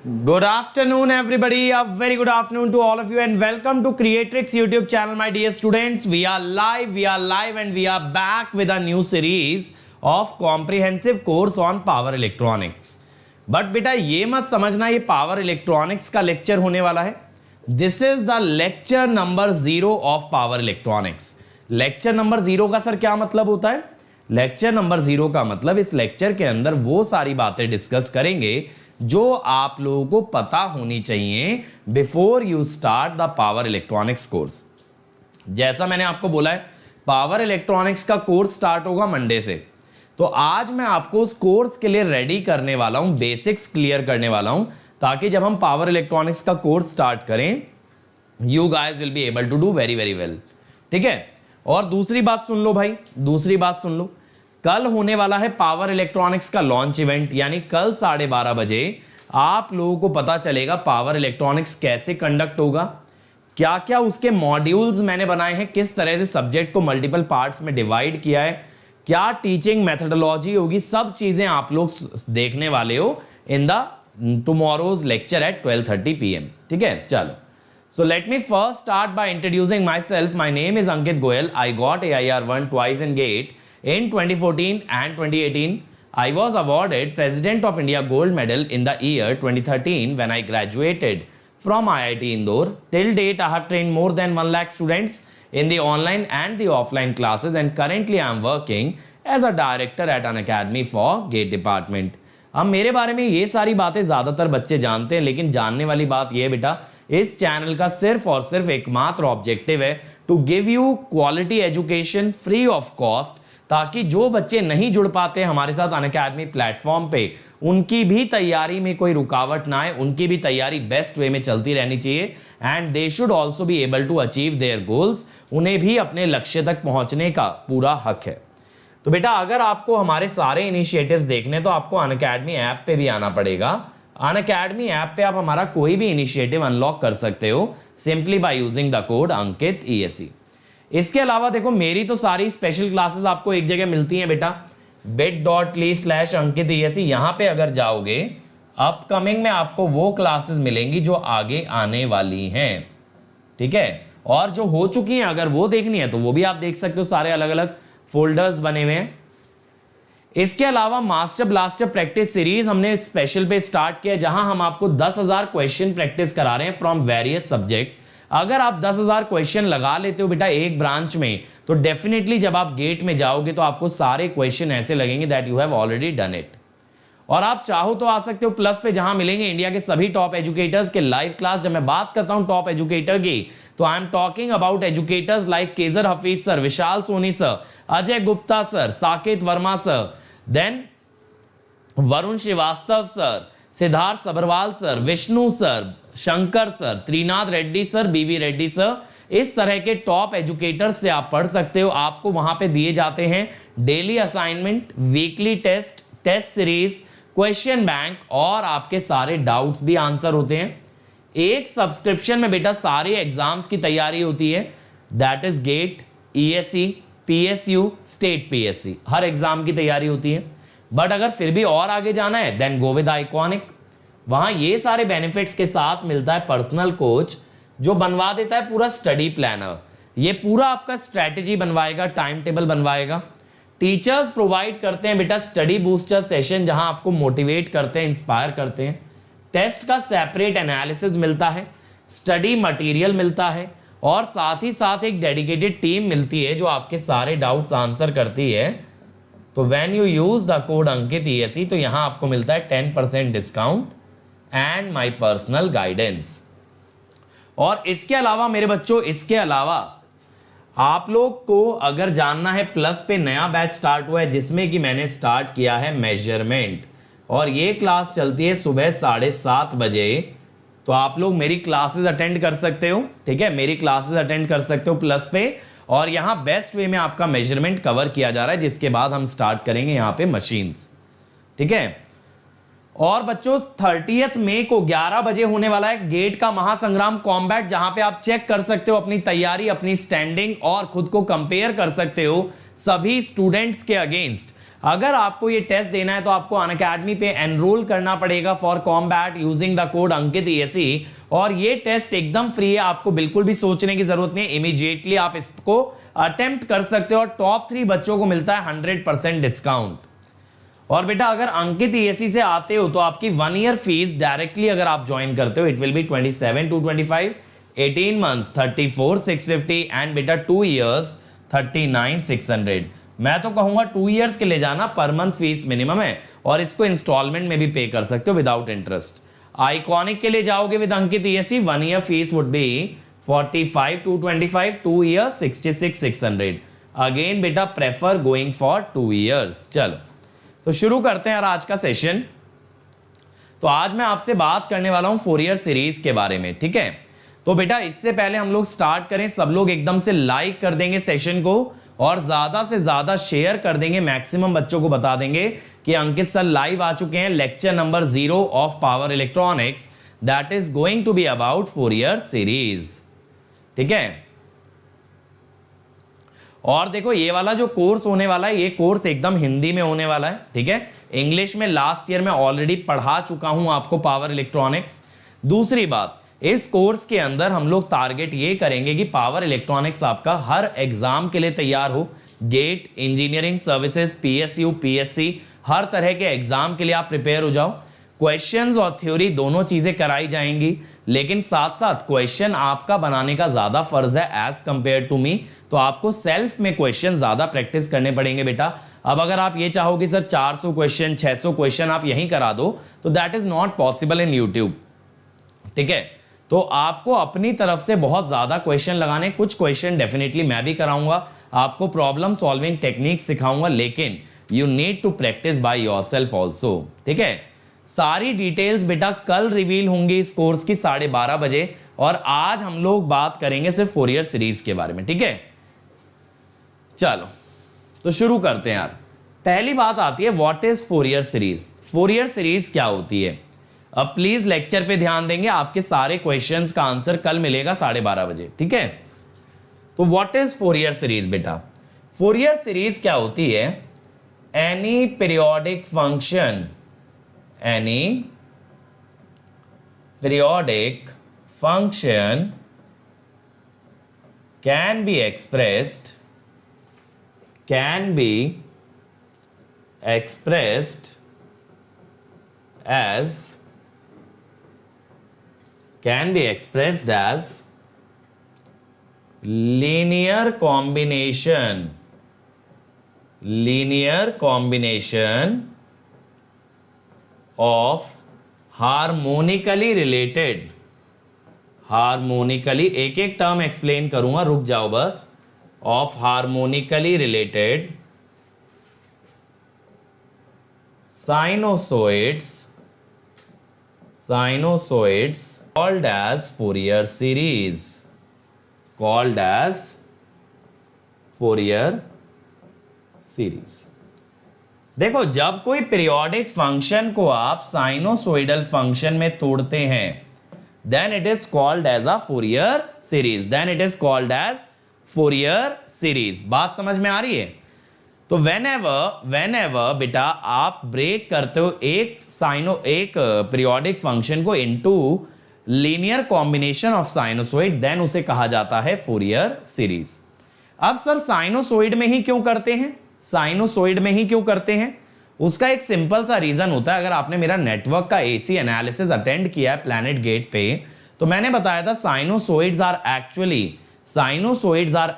Good afternoon, everybody. A very good afternoon to all of you, and welcome to Creatrix YouTube channel, my dear students. We are live, and we are back with a new series of comprehensive course on power electronics. But बेटा ये मत समझना ये power electronics का lecture होने वाला है. This is the lecture number 0 of power electronics. Lecture number 0 का सर क्या मतलब होता है? लेक्चर नंबर 0 का मतलब इस लेक्चर के अंदर वो सारी बातें डिस्कस करेंगे जो आप लोगों को पता होनी चाहिए before you start the power electronics course. जैसा मैंने आपको बोला है पावर इलेक्ट्रॉनिक्स का कोर्स स्टार्ट होगा मंडे से, तो आज मैं आपको उस कोर्स के लिए रेडी करने वाला हूं, बेसिक्स क्लियर करने वाला हूं, ताकि जब हम पावर इलेक्ट्रॉनिक्स का कोर्स स्टार्ट करें you guys will be able to do very very well. ठीक है. और दूसरी बात सुन लो भाई, दूसरी बात सुन लो, कल होने वाला है पावर इलेक्ट्रॉनिक्स का लॉन्च इवेंट, यानी कल 12:30 बजे आप लोगों को पता चलेगा पावर इलेक्ट्रॉनिक्स कैसे कंडक्ट होगा, क्या क्या उसके मॉड्यूल्स मैंने बनाए हैं, किस तरह से सब्जेक्ट को मल्टीपल पार्ट्स में डिवाइड किया है, क्या टीचिंग मेथोडोलॉजी होगी, सब चीजें आप लोग देखने वाले हो in the tomorrow's lecture at 12:30 PM. ठीक है. चलो, so let me first start by introducing myself. My name is Ankit Goyal. I got AIR1 twice in GATE in 2014 and 2018. I was awarded President of India Gold Medal in the year 2013 when I graduated from IIT Indore. Till date, I have trained more than 1 lakh students in the online and the offline classes, and currently I am working as a director at an academy for GATE department. अब मेरे बारे में ये सारी बातें ज़्यादातर बच्चे जानते हैं, लेकिन जानने वाली बात ये बेटा, इस चैनल का सिर्फ और सिर्फ एकमात्र ऑब्जेक्टिव है to give you quality education free of cost, ताकि जो बच्चे नहीं जुड़ पाते हमारे साथ अनअकैडमी प्लेटफॉर्म पे उनकी भी तैयारी में कोई रुकावट ना आए, उनकी भी तैयारी बेस्ट वे में चलती रहनी चाहिए, and they should also be able to achieve their goals. उन्हें भी अपने लक्ष्य तक पहुंचने का पूरा हक है. तो बेटा अगर आपको हमारे सारे इनिशिएटिव्स देखने तो आपको अनअकैडमी ऐप पे भी आना पड़ेगा. अनअकैडमी ऐप पे आप हमारा कोई भी इनिशिएटिव अनलॉक कर सकते हो simply by using the code Ankit ESE. इसके अलावा देखो मेरी तो सारी स्पेशल क्लासेस आपको एक जगह मिलती हैं बेटा, bit.ly/अंकित ESE. यहां पे अगर जाओगे अपकमिंग में आपको वो क्लासेस मिलेंगी जो आगे आने वाली हैं. ठीक है. और जो हो चुकी हैं अगर वो देखनी है तो वो भी आप देख सकते हो, सारे अलग अलग फोल्डर्स बने हुए हैं. इसके अलावा मास्टर ब्लास्टर प्रैक्टिस सीरीज हमने स्पेशल पे स्टार्ट किया, जहां हम आपको 10,000 क्वेश्चन प्रैक्टिस करा रहे हैं फ्रॉम वेरियस सब्जेक्ट. अगर आप 10,000 क्वेश्चन लगा लेते हो बेटा एक ब्रांच में, तो डेफिनेटली जब आप गेट में जाओगे तो आपको सारे क्वेश्चन ऐसे लगेंगे that you have already done it. और आप चाहो तो आ सकते हो प्लस पे, जहां मिलेंगे इंडिया के सभी टॉप एजुकेटर्स के लाइव क्लास. जब मैं बात करता हूं टॉप एजुकेटर की, तो I am talking about educators like Kejar Hafeez sir, Vishal Soni sir, Ajay Gupta sir, Saket Verma sir, then Varun Srivastava sir, Siddharth Sabharwal sir, Vishnu sir, Shankar sir, Trinath Reddy sir, B V Reddy sir. इस तरह के टॉप एजुकेटर्स से आप पढ़ सकते हो. आपको वहां पे दिए जाते हैं daily assignment, weekly test, test series, question bank, और आपके सारे डाउट्स भी आंसर होते हैं. एक सब्सक्रिप्शन में बेटा सारे एग्जाम्स की तैयारी होती है, that is get, ESE, PSU, state PSC, her exam की तैयारी होती है. बट अगर फिर भी और आगे जाना है देन गो विद आइकॉनिक. वहां ये सारे बेनिफिट्स के साथ मिलता है पर्सनल कोच जो बनवा देता है पूरा स्टडी प्लानर. ये पूरा आपका स्ट्रेटेजी बनवाएगा, टाइम टेबल बनवाएगा. टीचर्स प्रोवाइड करते हैं बेटा स्टडी बूस्टर सेशन, जहां आपको मोटिवेट करते हैं, इंस्पायर करते हैं. टेस्ट का सेपरेट एनालिसिस मिलता है, स्टडी मटेरियल मिलता है, और साथ ही साथ एक डेडिकेटेड टीम मिलती है जो आपके सारे डाउट्स आंसर करती है. तो when you use the code Ankit ESE, तो यहां आपको मिलता है 10% discount and my personal guidance. और इसके अलावा मेरे बच्चों, इसके अलावा आप लोग को अगर जानना है, प्लस पे नया बैच स्टार्ट हुआ है जिसमें कि मैंने स्टार्ट किया है मेजरमेंट, और ये क्लास चलती है सुबह 7:30 बजे. तो आप लोग मेरी क्लासेस अटेंड कर सकते हो. ठीक है, मेरी क्लासेस अटेंड कर सकते हो प्लस पे, और यहां बेस्ट वे में आपका मेजरमेंट कवर किया जा रहा है, जिसके बाद हम स्टार्ट करेंगे यहां पे मशीन्स. ठीक है. और बच्चों 30 मई को 11 बजे होने वाला है गेट का महासंग्राम कॉम्बैट, जहां पे आप चेक कर सकते हो अपनी तैयारी, अपनी स्टैंडिंग, और खुद को कंपेयर कर सकते हो सभी स्टूडेंट्स के अगेंस्ट. अगर आपको ये टेस्ट देना है तो आपको अनअकैडमी पे एनरोल करना पड़ेगा for combat using the code Ankit ESE, और ये टेस्ट एकदम फ्री है, आपको बिल्कुल भी सोचने की जरूरत नहीं है, इमीडिएटली आप इसको अटेम्प्ट कर सकते हो और टॉप 3 बच्चों को मिलता है 100% डिस्काउंट। और बेटा अगर अंकित ESE से आते हो तो आपकी 1 ईयर फीस डायरेक्टली अगर आप ज्वाइन करते हो it will be 27,225, 18 months 34,650 and बेटा 2 इयर्स 39,600। मैं तो कहूंगा 2 इयर्स के ले जाना, पर मंथ फीस मिनिमम है और इसको इंस्टॉलमेंट में भी पे कर सकते हो विदाउट इंटरेस्ट। आइकॉनिक के लिए जाओगे with Ankit ESE, 1 year fees would be 45,225, 2 year 66,600। Again बेटा प्रेफर गोइंग फॉर 2 इयर्स। चलो तो शुरू करते हैं यार आज का सेशन। तो आज मैं आपसे बात करने वाला हूं 4 ईयर सीरीज के बारे में, ठीक है। तो बेटा इससे पहले हम लोग स्टार्ट करें, सब लोग एकदम से लाइक कर देंगे सेशन को और ज्यादा से ज्यादा शेयर कर देंगे, मैक्सिमम बच्चों को बता देंगे कि अंकित सर लाइव आ चुके हैं, lecture number 0 of power electronics, that is going to be about 4 year series, ठीक है। और देखो ये वाला जो कोर्स होने वाला है, ये कोर्स एकदम हिंदी में होने वाला है, ठीक है। इंग्लिश में लास्ट ईयर में ऑलरेडी पढ़ा चुका हूं आपको पावर इलेक्ट्रॉनिक्स। दूसरी बात, इस कोर्स के अंदर हम लोग टारगेट ये करेंगे कि पावर इलेक्ट्रॉनिक्स आपका हर एग्जाम के लिए तैयार हो, GATE, engineering services, PSU, PSC, हर तरह के एग्जाम के लिए आप प्रिपेयर हो जाओ। क्वेश्चंस और थ्योरी दोनों चीजें कराई जाएंगी, लेकिन साथ साथ क्वेश्चन आपका बनाने का ज्यादा फर्ज है एज कंपेयर टू मी, तो आपको सेल्फ में क्वेश्चन ज्यादा प्रैक्टिस करने पड़ेंगे बेटा। अब अगर आप ये चाहो कि सर 400 क्वेश्चन 600 क्वेश्चन आप यहीं करा दो, तो that is not possible in YouTube, ठीक है। तो आपको अपनी तरफ से बहुत ज्यादा क्वेश्चन लगाने, कुछ क्वेश्चन डेफिनेटली मैं भी कराऊंगा, आपको प्रॉब्लम सॉल्विंग टेक्निक सिखाऊंगा, लेकिन you need to practice by yourself also, ठीक है। सारी डिटेल्स बेटा कल रिवील होंगी इस कोर्स की 12:30 बजे, और आज हम लोग बात करेंगे सिर्फ 4 ईयर सीरीज के बारे में, ठीक है। चलो तो शुरू करते हैं यार। पहली बात आती है what is 4 year series. 4 year series क्या होती है? अब प्लीज लेक्चर पे ध्यान देंगे, आपके सारे क्वेश्चंस का आंसर कल मिलेगा 12:30 बजे, ठीक है। तो व्हाट इज 4 ईयर सीरीज बेटा? 4 ईयर सीरीज क्या होती है? Any periodic function, any periodic function can be expressed as linear combination of harmonically related, harmonically एक एक टर्म एक्सप्लेन करूंगा, रुक जाओ बस, of harmonically related sinusoids called as Fourier series, called as Fourier series। देखो जब कोई पीरियोडिक फंक्शन को आप साइनोसॉइडल फंक्शन में तोड़ते हैं, then it is called as a Fourier series, बात समझ में आ रही है? तो whenever बेटा आप ब्रेक करते हो एक पीरियोडिक फंक्शन को into linear combination of sinusoid, then उसे कहा जाता है फूरियर सीरीज। अब सर साइनोसॉइड में ही क्यों करते हैं? उसका एक सिंपल सा रीजन होता है। अगर आपने मेरा नेटवर्क का AC एनालिसिस अटेंड किया है प्लैनेट गेट पे, तो मैंने बताया था sinusoids are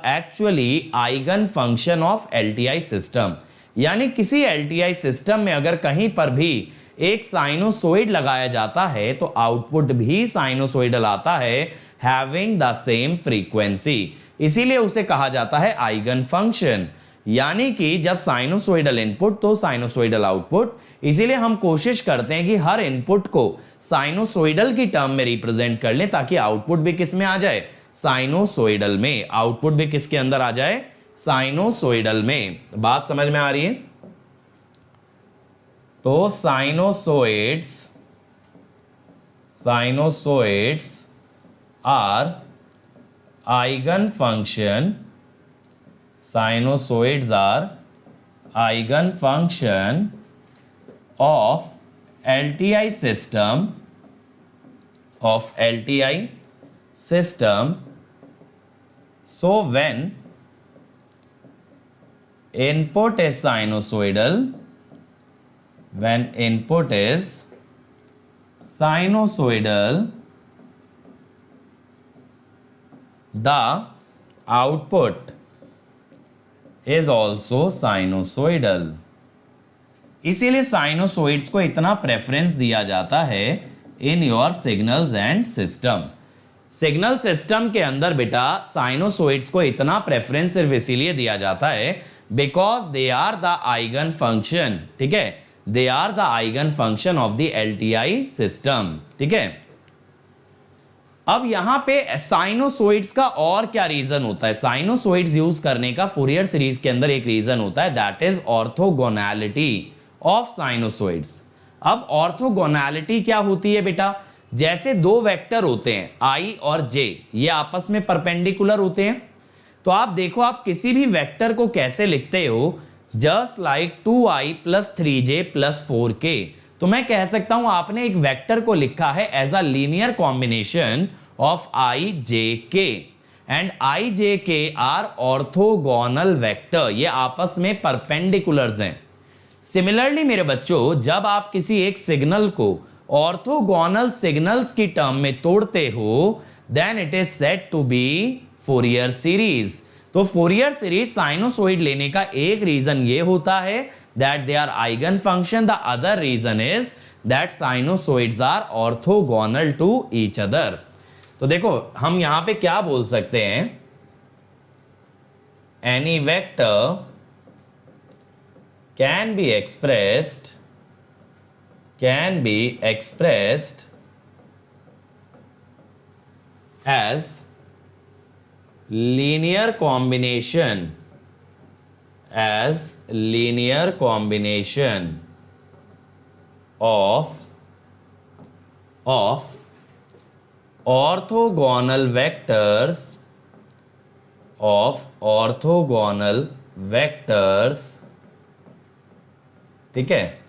actually eigen function of LTI system. यानी किसी LTI सिस्टम में अगर कहीं पर भी एक साइनोसॉइड लगाया जाता है तो आउटपुट भी साइनोसॉइडल आता है, हैविंग द सेम फ्रीक्वेंसी, इसीलिए उसे कहा जाता है आइगन फंक्शन। यानी कि जब साइनोसॉइडल इनपुट तो साइनोसॉइडल आउटपुट, इसीलिए हम कोशिश करते हैं कि हर इनपुट को साइनोसॉइडल की टर्म में रिप्रेजेंट कर लें, ताकि आउटपुट भी किस में आ जाए? साइनोसॉइडल में। आउटपुट भी किसके अंदर आ जाए? साइनोसॉइडल में। बात समझ में आ रही है? तो sinusoids are eigen function, sinusoids are eigen function of LTI system so when input is sinusoidal the output is also sinusoidal। इसीलिए साइनोसॉइड्स को इतना प्रेफरेंस दिया जाता है in your signals and system. Signal system के अंदर बेटा साइनोसॉइड्स को इतना प्रेफरेंस सिर्फ इसीलिए दिया जाता है because they are the eigen function, ठीक है, they are the eigen function of the LTI system, ठीक है। अब यहां पे साइनोसॉइड्स का और क्या रीजन होता है? साइनोसॉइड्स यूज करने का फूरियर सीरीज के अंदर एक रीजन होता है, that is orthogonality of sinusoids. अब ऑर्थोगोनैलिटी क्या होती है बेटा? जैसे दो वेक्टर होते हैं I और J, ये आपस में परपेंडिकुलर होते हैं, तो आप देखो आप किसी भी वेक्टर को कैसे लिखते हो, just like 2I + 3J + 4K। तो मैं कह सकता हूं आपने एक वेक्टर को लिखा है as a linear combination of I, J, K and I, J, K are orthogonal vector, ये आपस में परपेंडिकुलर्स हैं। सिमिलरली मेरे बच्चों, जब आप किसी एक सिग्नल को ऑर्थोगोनल सिग्नल्स की टर्म में तोड़ते हो then it is said to be Fourier series. तो फूरियर सीरीज साइनोसॉइड लेने का एक रीजन ये होता है that they are eigen function, the other reason is that sinusoids are orthogonal to each other. तो देखो हम यहां पे क्या बोल सकते हैं, any vector can be expressed as linear combination of orthogonal vectors, ठीक है।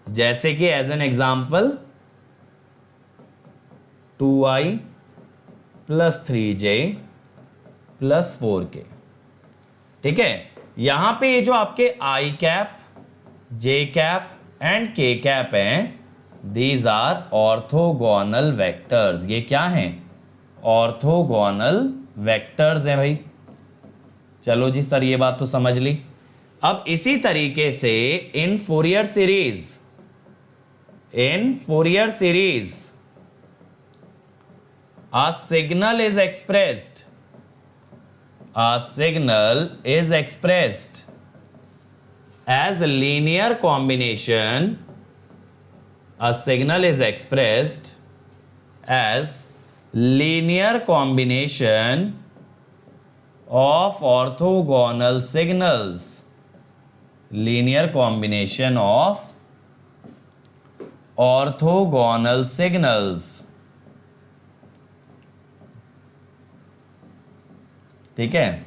जैसे कि as an example 2I + 3J + 4K, ठीक है। यहां पे ये जो आपके I cap, J cap and K cap हैं, दीज आर ऑर्थोगोनल वेक्टर्स। ये क्या हैं? ऑर्थोगोनल वेक्टर्स हैं भाई। चलो जी सर, ये बात तो समझ ली। अब इसी तरीके से in Fourier series a signal is expressed as a linear combination of orthogonal signals, ठीक है।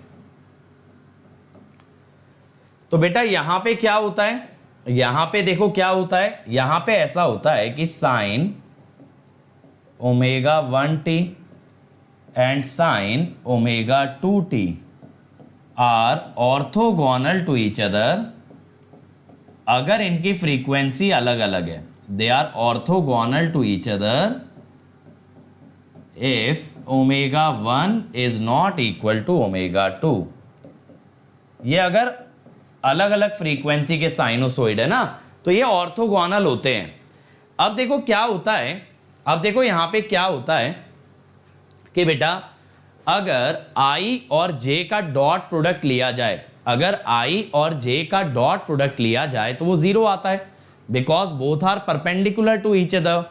तो बेटा यहां पे क्या होता है, यहां पे देखो क्या होता है, यहां पे ऐसा होता है कि sin ω1t and sin ω2t are orthogonal to each other अगर इनकी फ्रीक्वेंसी अलग अलग है। They are orthogonal to each other if ω1 is not equal to ω2। ये अगर अलग अलग फ्रीक्वेंसी के साइनोसॉइड है ना, तो ये ऑर्थोगोनल होते हैं। अब देखो क्या होता है, अब देखो यहां पे क्या होता है कि बेटा अगर I और J का डॉट प्रोडक्ट लिया जाए, अगर I और J का डॉट प्रोडक्ट लिया जाए तो वो 0 आता है, because both are perpendicular to each other.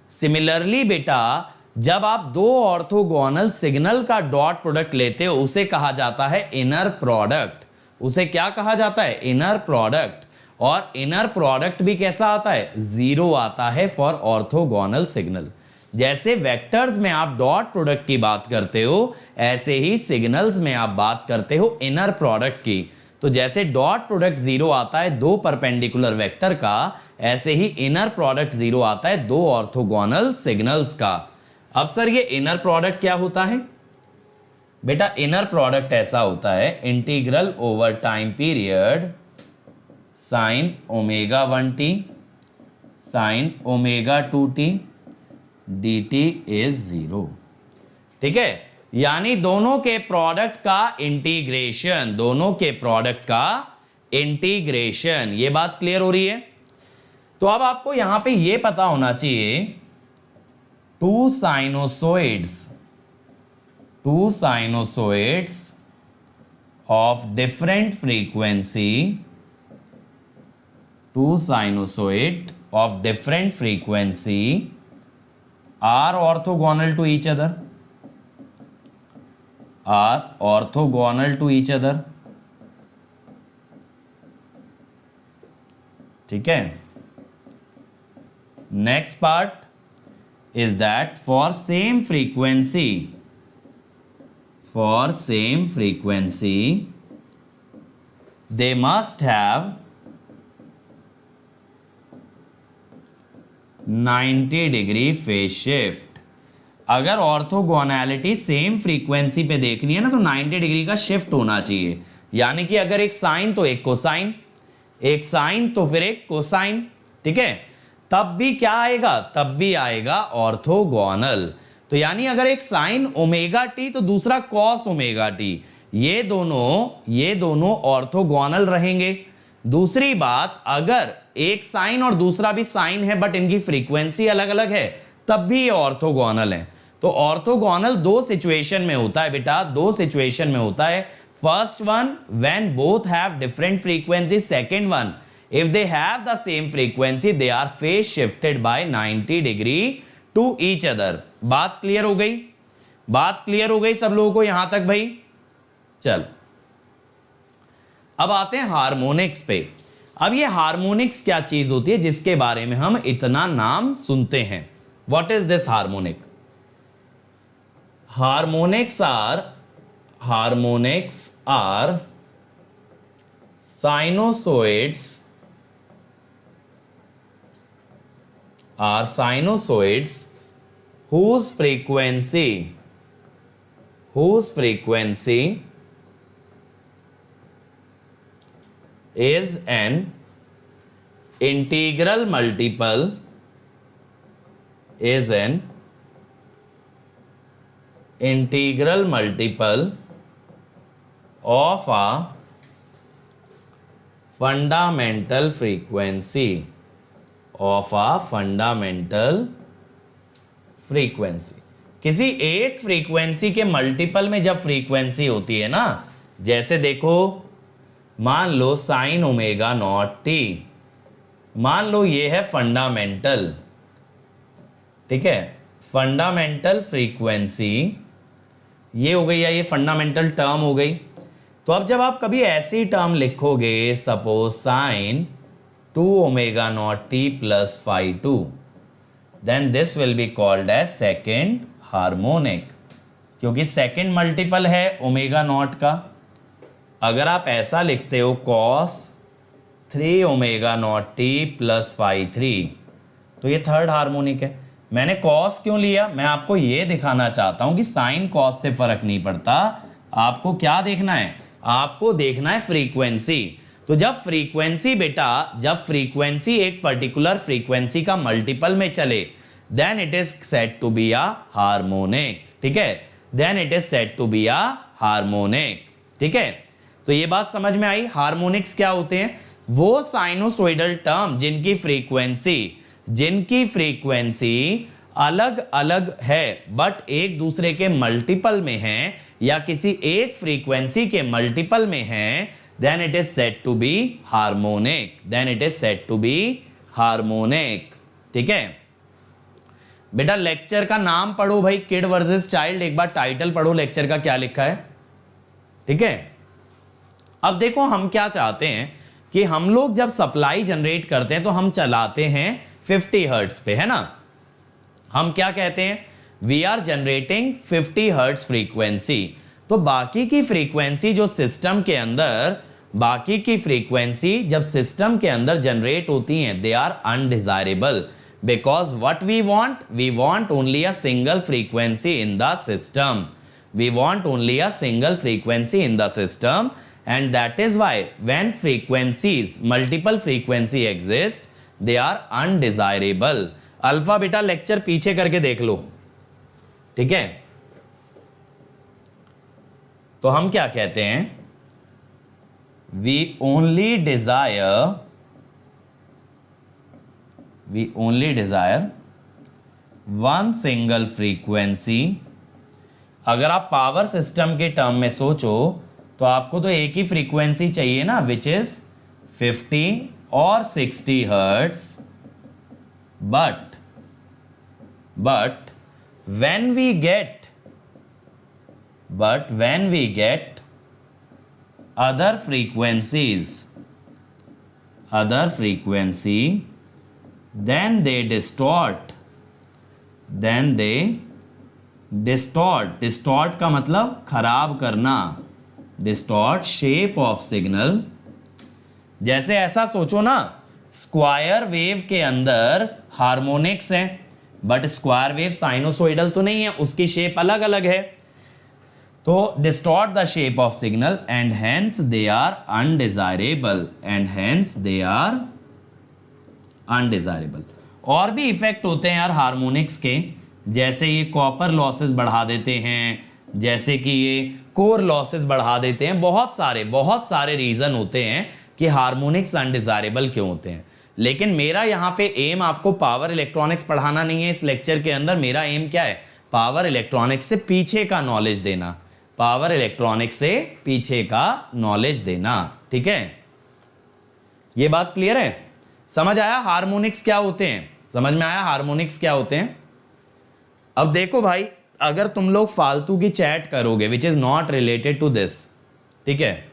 Similarly बेटा जब आप दो ऑर्थोगोनल सिग्नल का डॉट प्रोडक्ट लेते हो उसे कहा जाता है इनर प्रोडक्ट। उसे क्या कहा जाता है? Inner product. और इनर प्रोडक्ट भी कैसा आता है? 0 आता है फॉर ऑर्थोगोनल सिग्नल। जैसे वेक्टर्स में आप डॉट प्रोडक्ट की बात करते हो, ऐसे ही सिग्नल्स में आप बात करते हो इनर प्रोडक्ट की। तो जैसे डॉट प्रोडक्ट 0 आता है दो परपेंडिकुलर वेक्टर का, ऐसे ही इनर प्रोडक्ट 0 आता है दो ऑर्थोगोनल सिग्नल्स का। अब सर ये इनर प्रोडक्ट क्या होता है? बेटा इनर प्रोडक्ट ऐसा होता है integral over time period sine omega 1t sine omega 2t dt is 0। ठीक है, यानी दोनों के प्रोडक्ट का इंटीग्रेशन, दोनों के प्रोडक्ट का इंटीग्रेशन। ये बात क्लियर हो रही है? तो अब आपको यहां पे ये पता होना चाहिए two sinusoids of different frequency, two sinusoid of different frequency are orthogonal to each other, are orthogonal to each other। ठीक है, next part is that for same frequency they must have 90 degree phase shift। अगर orthogonality same frequency पे देखनी है ना तो 90 degree का shift होना चाहिए। यानी कि अगर एक साइन तो एक कोसाइन, एक साइन तो फिर एक कोसाइन। ठीक है, तब भी क्या आएगा? तब भी आएगा ऑर्थोगोनल। तो यानी अगर एक साइन ओमेगा टी तो दूसरा कॉस ओमेगा टी, ये दोनों ऑर्थोगोनल रहेंगे। दूसरी बात, अगर एक साइन और दूसरा भी साइन है बट इनकी फ्रीक्वेंसी अलग अलग है तब भी ये ऑर्थोगोनल है। तो ऑर्थोगोनल दो सिचुएशन में होता है बेटा, दो सिचुएशन में होता है। First one when both have different frequency, second one if they have the same frequency they are phase shifted by 90 degree to each other. बात क्लियर हो गई? बात क्लियर हो गई सब लोगों को यहां तक भाई? चल अब आते हैं हार्मोनिक्स पे। अब ये हार्मोनिक्स क्या चीज होती है जिसके बारे में हम इतना नाम सुनते हैं? What is this harmonic? Harmonics are sinusoids whose frequency is an integral multiple of a fundamental frequency, किसी एक फ्रीक्वेंसी के मल्टीपल में जब फ्रीक्वेंसी होती है ना, जैसे देखो मान लो साइन ओमेगा नॉट टी, मान लो ये है फंडामेंटल। ठीक है, फंडामेंटल फ्रीक्वेंसी ये हो गई या ये फंडामेंटल टर्म हो गई। तो अब जब आप कभी ऐसी टर्म लिखोगे, suppose sine 2 omega not t plus phi 2, then this will be called as second harmonic, क्योंकि सेकेंड मल्टीपल है ओमेगा नॉट का। अगर आप ऐसा लिखते हो cos 3 omega not t plus phi 3, तो ये थर्ड हार्मोनिक है। मैंने कॉस क्यों लिया? मैं आपको ये दिखाना चाहता हूं कि साइन कॉस से फर्क नहीं पड़ता। आपको क्या देखना है? आपको देखना है फ्रीक्वेंसी। तो जब फ्रीक्वेंसी बेटा, जब फ्रीक्वेंसी एक पर्टिकुलर फ्रीक्वेंसी का मल्टीपल में चले, then it is said to be a harmonic. ठीक है, then it is said to be a harmonic. ठीक है, तो ये बात समझ में आई। हार्मोनिक्स क्या होते हैं? वो साइनोसॉइडल टर्म जिनकी फ्रीक्वेंसी अलग अलग है बट एक दूसरे के मल्टीपल में है, या किसी एक फ्रीक्वेंसी के मल्टीपल में है, then it is said to be harmonic, then it is said to be harmonic. ठीक है बेटा, लेक्चर का नाम पढ़ो भाई, किड वर्सेस चाइल्ड। एक बार टाइटल पढ़ो लेक्चर का क्या लिखा है। ठीक है, अब देखो हम क्या चाहते हैं कि हम लोग जब सप्लाई जनरेट करते हैं तो हम चलाते हैं 50 हर्ट्ज पे, है ना। हम क्या कहते हैं? We are generating 50 hertz frequency. तो बाकी की फ्रीक्वेंसी जो सिस्टम के अंदर बाकी की फ्रीक्वेंसी जब सिस्टम के अंदर जनरेट होती हैं they are undesirable, because what we want only a single frequency in the system, we want only a single frequency in the system, and that is why when frequencies multiple frequency exist they are undesirable. Alpha beta lecture पीछे करके देख लो, ठीक है। तो हम क्या कहते हैं, we only desire one single frequency. अगर आप पावर सिस्टम के टर्म में सोचो तो आपको तो एक ही फ्रीक्वेंसी चाहिए ना, विच इज 50 और 60 hertz, but when we get other frequency, then they distort का मतलब खराब करना, डिस्टॉर्ट शेप ऑफ सिग्नल। जैसे ऐसा सोचो ना, स्क्वायर वेव के अंदर हार्मोनिक्स है, बट स्क्वायर वेव साइनोसोइडल तो नहीं है, उसकी शेप अलग अलग है, तो distort the shape of signal and hence they are undesirable. और भी इफेक्ट होते हैं यार हार्मोनिक्स के, जैसे ये कॉपर लॉसेस बढ़ा देते हैं, जैसे कि ये कोर लॉसेस बढ़ा देते हैं, बहुत सारे रीजन होते हैं कि हार्मोनिक्स अनडिजायरेबल क्यों होते हैं। लेकिन मेरा यहाँ पे एम आपको पावर इलेक्ट्रॉनिक्स पढ़ाना नहीं है इस लेक्चर के अंदर। मेरा एम क्या है, पावर इलेक्ट्रॉनिक्स से पीछे का नॉलेज देना, पावर इलेक्ट्रॉनिक्स से पीछे का नॉलेज देना, ठीक है। ये बात क्लियर है, समझ आया हार्मोनिक्स क्या होते हैं, समझ में आया हार्मोनिक्स क्या होते हैं। अब देखो भाई, अगर तुम लोग फालतू की चैट करोगे which is not related to this, ठीक है।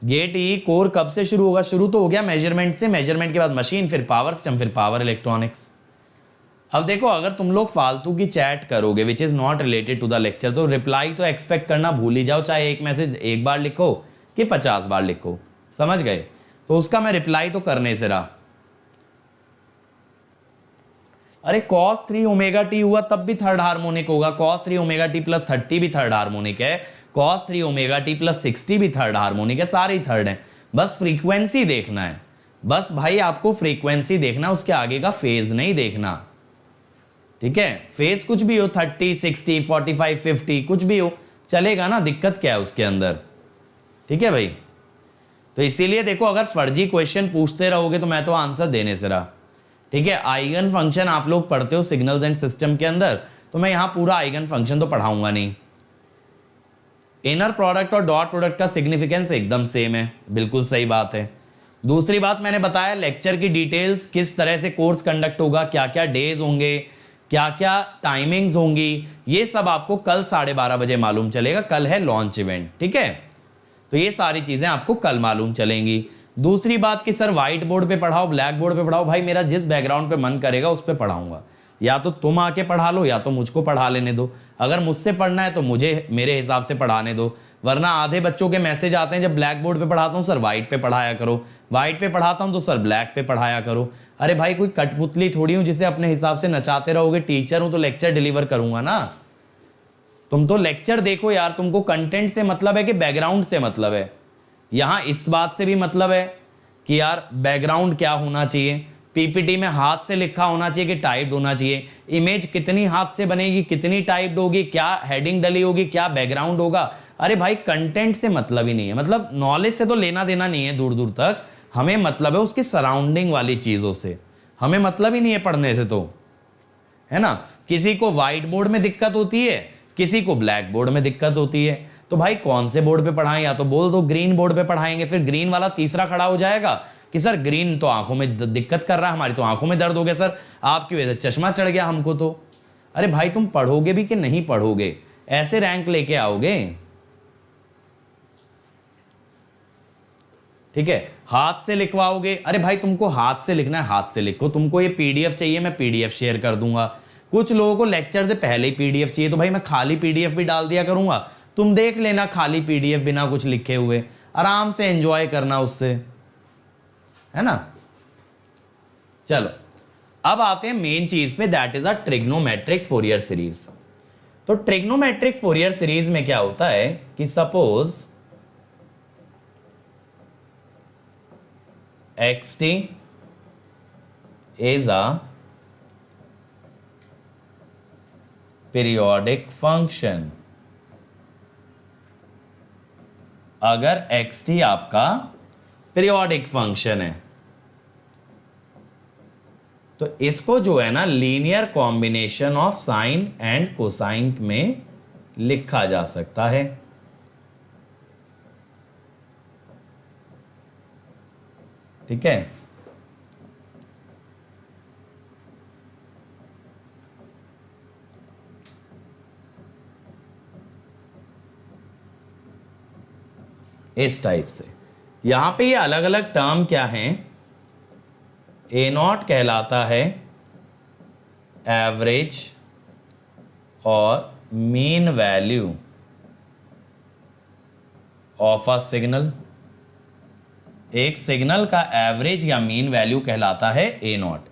गेट ई कोर कब से शुरू होगा, शुरू तो हो गया मेजरमेंट से, मेजरमेंट के बाद मशीन, फिर पावर सिस्टम, फिर पावर इलेक्ट्रॉनिक्स। अब देखो, अगर तुम लोग फालतू की चैट करोगे which is not related to the lecture, तो रिप्लाई तो एक्सपेक्ट करना भूल ही जाओ, चाहे एक मैसेज एक बार लिखो कि 50 बार लिखो, समझ गए। तो उसका मैं रिप्लाई तो करने से रहा। अरे cos 3 ओमेगा टी हुआ तब भी थर्ड हार्मोनिक होगा, cos 3 ओमेगा टी प्लस 30 भी थर्ड हार्मोनिक है, cos 3 ओमेगा टी प्लस 60 भी थर्ड हार्मोनिक है, सारे ही थर्ड हैं। बस फ्रीक्वेंसी देखना है, बस भाई आपको फ्रीक्वेंसी देखना, उसके आगे का फेज नहीं देखना, ठीक है। फेज कुछ भी हो, 30, 60, 45, 50 कुछ भी हो चलेगा ना, दिक्कत क्या है उसके अंदर, ठीक है भाई। तो इसीलिए देखो, अगर फर्जी क्वेश्चन पूछते रहोगे तो मैं तो आंसर देने से रहा, ठीक है। आइगन फंक्शन आप लोग पढ़ते हो सिग्नल्स एंड सिस्टम के अंदर, तो मैं यहां पूरा आइगन फंक्शन तो पढ़ाऊंगा नहीं। इनर प्रोडक्ट और डॉट प्रोडक्ट का सिग्निफिकेंस एकदम सेम है, बिल्कुल सही बात है। दूसरी बात मैंने बताया, लेक्चर की डिटेल्स, किस तरह से कोर्स कंडक्ट होगा, क्या क्या डेज होंगे, क्या क्या टाइमिंग्स होंगी, ये सब आपको कल 12:30 बजे मालूम चलेगा। कल है लॉन्च इवेंट, ठीक है। तो ये सारी चीजें आपको कल मालूम चलेंगी। दूसरी बात कि सर व्हाइट बोर्ड पे पढ़ाओ, ब्लैक बोर्ड पे पढ़ाओ, भाई मेरा जिस बैकग्राउंड पे मन करेगा उस पे पढ़ाऊंगा। या तो तुम आके पढ़ा लो या तो मुझको पढ़ा लेने दो। अगर मुझसे पढ़ना है तो मुझे मेरे हिसाब से पढ़ाने दो, वरना आधे बच्चों के मैसेज आते हैं जब ब्लैक बोर्ड पे पढ़ाता हूँ सर व्हाइट पे पढ़ाया करो, व्हाइट पे पढ़ाता हूँ तो सर ब्लैक पे पढ़ाया करो। अरे भाई कोई कठपुतली थोड़ी हूँ जिसे अपने हिसाब से नचाते रहोगे। टीचर हूँ तो लेक्चर डिलीवर करूंगा ना। तुम तो लेक्चर देखो यार, तुमको कंटेंट से मतलब है कि बैकग्राउंड से मतलब है। यहां इस बात से भी मतलब है कि यार बैकग्राउंड क्या होना चाहिए, पीपीटी में हाथ से लिखा होना चाहिए कि टाइप्ड होना चाहिए, इमेज कितनी हाथ से बनेगी, कितनी टाइप्ड होगी, क्या हेडिंग डली होगी, क्या बैकग्राउंड होगा। अरे भाई कंटेंट से मतलब ही नहीं है, मतलब नॉलेज से तो लेना देना नहीं है दूर दूर तक, हमें मतलब है उसकी सराउंडिंग वाली चीजों से, हमें मतलब ही नहीं है पढ़ने से, तो है ना। किसी को व्हाइट बोर्ड में दिक्कत होती है, किसी को ब्लैक बोर्ड में दिक्कत होती है, तो भाई कौन से बोर्ड पे पढ़ाएं, या तो बोल दो ग्रीन बोर्ड पे पढ़ाएंगे, फिर ग्रीन वाला तीसरा खड़ा हो जाएगा कि सर ग्रीन तो आंखों में दिक्कत कर रहा है, हमारी तो आंखों में दर्द हो गया सर, आपकी वजह से चश्मा चढ़ गया हमको तो। अरे भाई तुम पढ़ोगे भी कि नहीं पढ़ोगे, ऐसे रैंक लेके आओगे, ठीक है। हाथ से लिखवाओगे, अरे भाई तुमको हाथ से लिखना है हाथ से लिखो, तुमको ये पीडीएफ चाहिए मैं पीडीएफ शेयर कर दूंगा। कुछ लोगों को लेक्चर से पहले ही पीडीएफ चाहिए, तो भाई मैं खाली पीडीएफ भी डाल दिया करूंगा, तुम देख लेना खाली पीडीएफ बिना कुछ लिखे हुए। आराम से एंजॉय करना उससे, है ना। चलो अब आते हैं मेन चीज पे, that is a trigonometric Fourier series. तो ट्रिग्नोमेट्रिक फोरियर सीरीज में क्या होता है कि suppose xt is a periodic function। अगर xt आपका पीरियोडिक फंक्शन है तो इसको जो है ना linear combination of sine and cosine में लिखा जा सकता है। ठीक है, इस टाइप से। यहां पे ये अलग अलग टर्म क्या हैं, ए नॉट कहलाता है एवरेज और mean value of a signal. एक सिग्नल का एवरेज या मीन वैल्यू कहलाता है ए नॉट।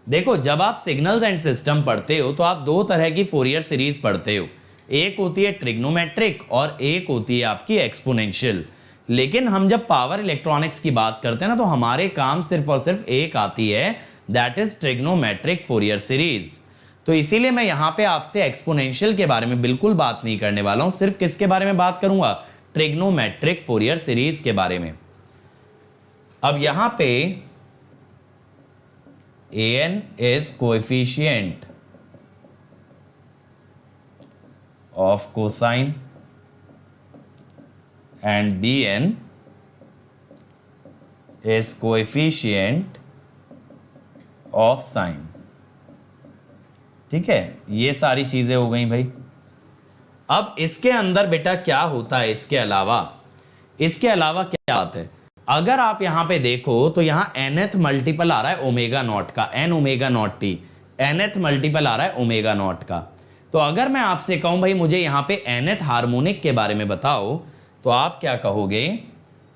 देखो जब आप सिग्नल्स एंड सिस्टम पढ़ते हो तो आप दो तरह की फोरियर सीरीज पढ़ते हो, एक होती है ट्रिग्नोमेट्रिक और एक होती है आपकी एक्सपोनेंशियल। लेकिन हम जब पावर इलेक्ट्रॉनिक्स की बात करते हैं ना तो हमारे काम सिर्फ और सिर्फ एक आती है, that is trigonometric Fourier series. तो इसीलिए मैं यहां पे आपसे एक्सपोनेंशियल के बारे में बिल्कुल बात नहीं करने वाला हूं, सिर्फ किसके बारे में बात करूंगा, ट्रिग्नोमेट्रिक फोरियर सीरीज के बारे में। अब यहां पे an is coefficient of cosine and bn is coefficient of sine। ठीक है, ये सारी चीजें हो गई भाई। अब इसके अंदर बेटा क्या होता है, इसके अलावा क्या आता है, अगर आप यहां पे देखो तो यहां nth मल्टीपल आ रहा है ओमेगा नॉट का, n omega not t, nth multiple आ रहा है ओमेगा नॉट का। तो अगर मैं आपसे कहूं भाई मुझे यहां पे nth हार्मोनिक के बारे में बताओ तो आप क्या कहोगे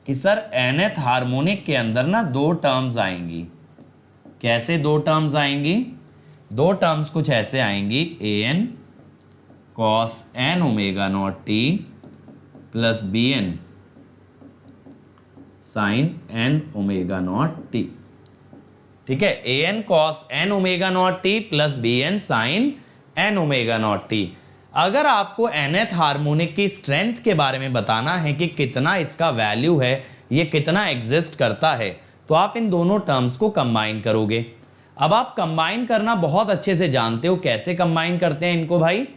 कि सर nth हार्मोनिक के अंदर ना दो टर्म्स आएंगी। कैसे दो टर्म्स आएंगी, दो टर्म्स कुछ ऐसे आएंगी, an cos n omega not t plus bn sine n omega not t. ठीक है, an cos n omega not t plus bn sine n omega not t. अगर आपको nth हार्मोनिक की स्ट्रेंथ के बारे में बताना है कि कितना इसका वैल्यू है, ये कितना एग्जिस्ट करता है, तो आप इन दोनों टर्म्स को कंबाइन करोगे। अब आप कंबाइन करना बहुत अच्छे से जानते हो, कैसे कंबाइन करते हैं इनको भाई,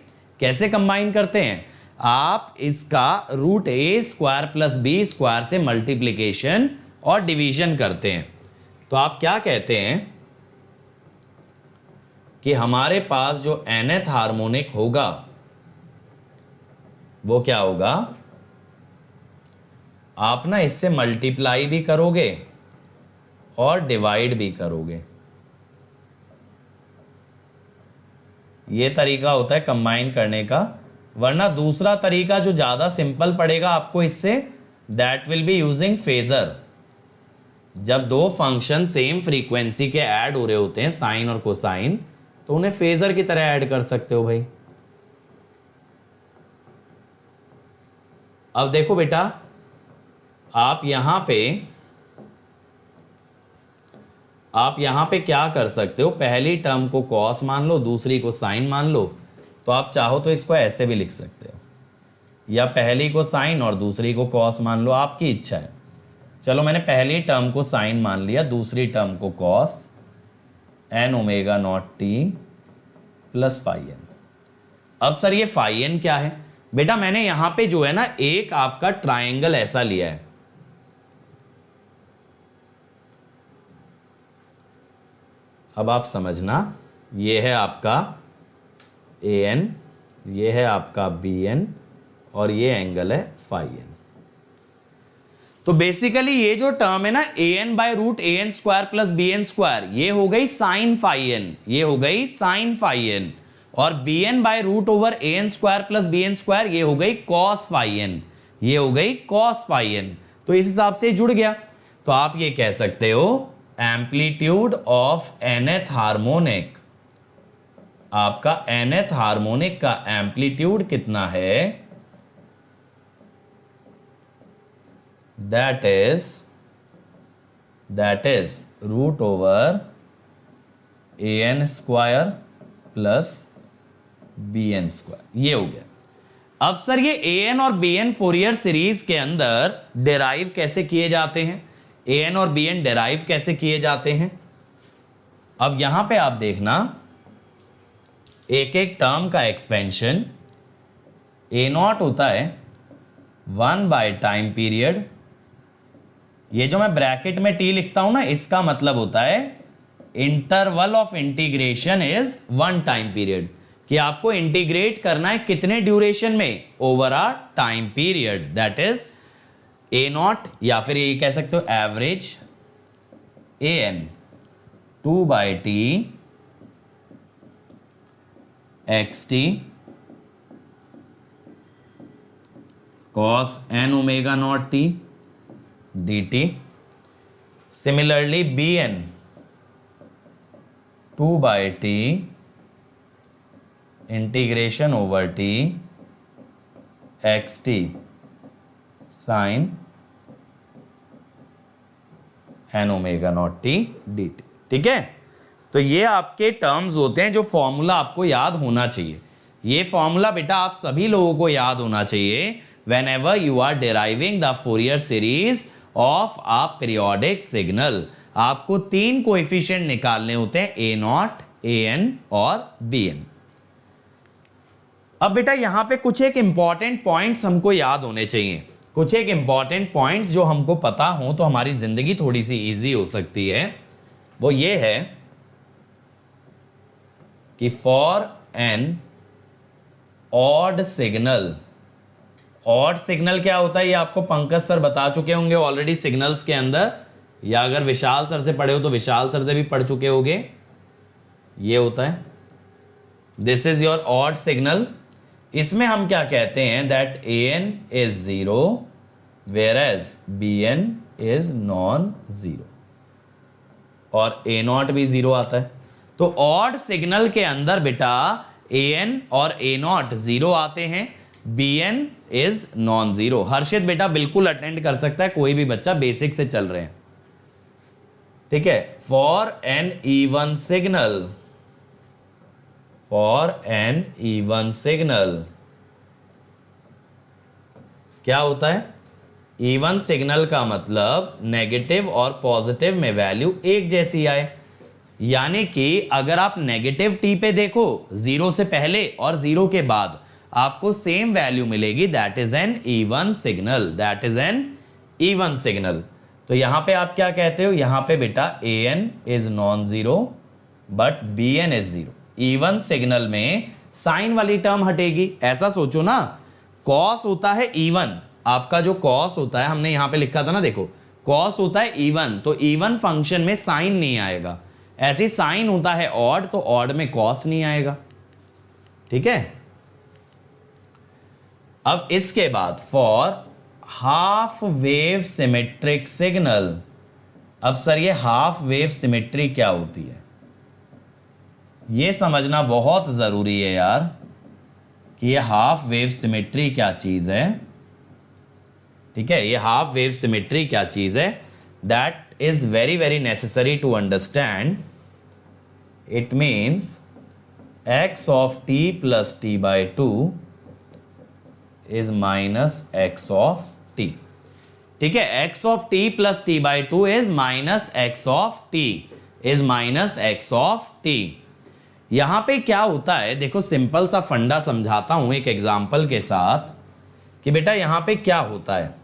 कैसे कंबाइन करते हैं, आप इसका रूट ए स्क्वायर प्लस बी स्क्वायर से मल्टीप्लिकेशन और डिवीजन करते हैं। तो आप क्या कहते हैं कि हमारे पास जो nth हार्मोनिक होगा वो क्या होगा, आप ना इससे मल्टीप्लाई भी करोगे और डिवाइड भी करोगे। ये तरीका होता है कंबाइन करने का। वरना दूसरा तरीका जो ज्यादा सिंपल पड़ेगा आपको इससे, that will be using phasor. जब दो फंक्शन सेम फ्रीक्वेंसी के ऐड हो रहे होते हैं, साइन और कोसाइन, तो उन्हें फेजर की तरह ऐड कर सकते हो भाई। अब देखो बेटा, आप यहां पे क्या कर सकते हो, पहली टर्म को कॉस मान लो, दूसरी को साइन मान लो। तो आप चाहो तो इसको ऐसे भी लिख सकते हो, या पहली को साइन और दूसरी को कॉस मान लो, आपकी इच्छा है। चलो मैंने पहली टर्म को साइन मान लिया, दूसरी टर्म को cos n omega not t plus phi n. अब सर ये फाई एन क्या है, बेटा मैंने यहां पे जो है ना एक आपका ट्रायंगल ऐसा लिया है। अब आप समझना, ये है आपका an, ये है आपका bn और ये एंगल है फाई एन। तो बेसिकली ये जो टर्म है ना an by root an square plus bn square, ये हो गई साइन फाई एन, ये हो गई साइन फाई एन। और bn by root over an square plus bn square, ये हो गई कॉस फाई एन, ये हो गई कॉस फाई एन। तो इस हिसाब से जुड़ गया। तो आप ये कह सकते हो एम्पलीट्यूड ऑफ nth हार्मोनिक, आपका nth हार्मोनिक का एम्पलीट्यूड कितना है, that is root over an square plus bn square. ये हो गया। अब सर ये an और bn फोरियर सीरीज के अंदर डेराइव कैसे किए जाते हैं, an और bn डेराइव कैसे किए जाते हैं? अब यहां पे आप देखना एक एक टर्म का एक्सपेंशन, a नॉट होता है 1 बाय टाइम पीरियड, ये जो मैं ब्रैकेट में t लिखता हूं ना, इसका मतलब होता है interval of integration is 1 time period, कि आपको इंटीग्रेट करना है कितने ड्यूरेशन में, over a time period, that is a nought, या फिर ये कह सकते हो average an 2 by t xt cos n omega not t dt। Similarly bn 2 by t integration over t x t sine n omega not t d t. ठीक है, तो ये आपके टर्म्स होते हैं जो फॉर्मूला आपको याद होना चाहिए। ये फॉर्मूला बेटा आप सभी लोगों को याद होना चाहिए whenever you are deriving the Fourier series of a periodic signal। आपको 3 कोएफिशिएंट निकालने होते हैं, a नॉट, an और bn। अब बेटा यहां पे कुछ एक इंपॉर्टेंट पॉइंट्स हमको याद होने चाहिए, कुछ एक इंपॉर्टेंट पॉइंट्स जो हमको पता हो तो हमारी जिंदगी थोड़ी सी इजी हो सकती है। वो ये है कि for an odd signal, odd signal क्या होता है ये आपको पंकज सर बता चुके होंगे ऑलरेडी सिग्नल्स के अंदर, या अगर विशाल सर से पढ़े हो तो विशाल सर से भी पढ़ चुके होंगे। ये होता है this is your odd signal. इसमें हम क्या कहते हैं, that an is 0 whereas bn is non 0 और a नॉट भी 0 आता है। तो ऑड सिग्नल के अंदर बेटा an और a नॉट 0 आते हैं, bn इज नॉन 0। हर्षित बेटा बिल्कुल अटेंड कर सकता है, कोई भी बच्चा, बेसिक से चल रहे हैं। ठीक है, for an even signal, for an even signal क्या होता है, इवन सिग्नल का मतलब नेगेटिव और पॉजिटिव में वैल्यू एक जैसी आए। यानी कि अगर आप नेगेटिव टी पे देखो 0 से पहले और 0 के बाद आपको सेम वैल्यू मिलेगी, that is an even signal, that is an even signal. तो यहां पे आप क्या कहते हो, यहां पे बेटा an is non 0 but bn is 0। Even signal में साइन वाली टर्म हटेगी। ऐसा सोचो ना, कॉस होता है इवन, आपका जो कॉस होता है हमने यहां पे लिखा था ना, देखो कॉस होता है इवन, तो इवन फंक्शन में साइन नहीं आएगा। ऐसे साइन होता है ऑड, तो ऑड में कॉस नहीं आएगा। ठीक है, अब इसके बाद for half wave symmetric signal. अब सर ये हाफ वेव सिमेट्री क्या होती है, ये समझना बहुत जरूरी है यार कि ये हाफ वेव सिमेट्री क्या चीज है। ठीक है, ये हाफ वेव सिमेट्री क्या चीज है, that is very very necessary to understand. It means x of t plus t by 2 is minus x of t। ठीक है, x of t plus t by 2 is minus x of t, is minus x of t। यहां पे क्या होता है, देखो simple सा फंडा समझाता हूं एक एग्जांपल के साथ कि बेटा यहां पे क्या होता है।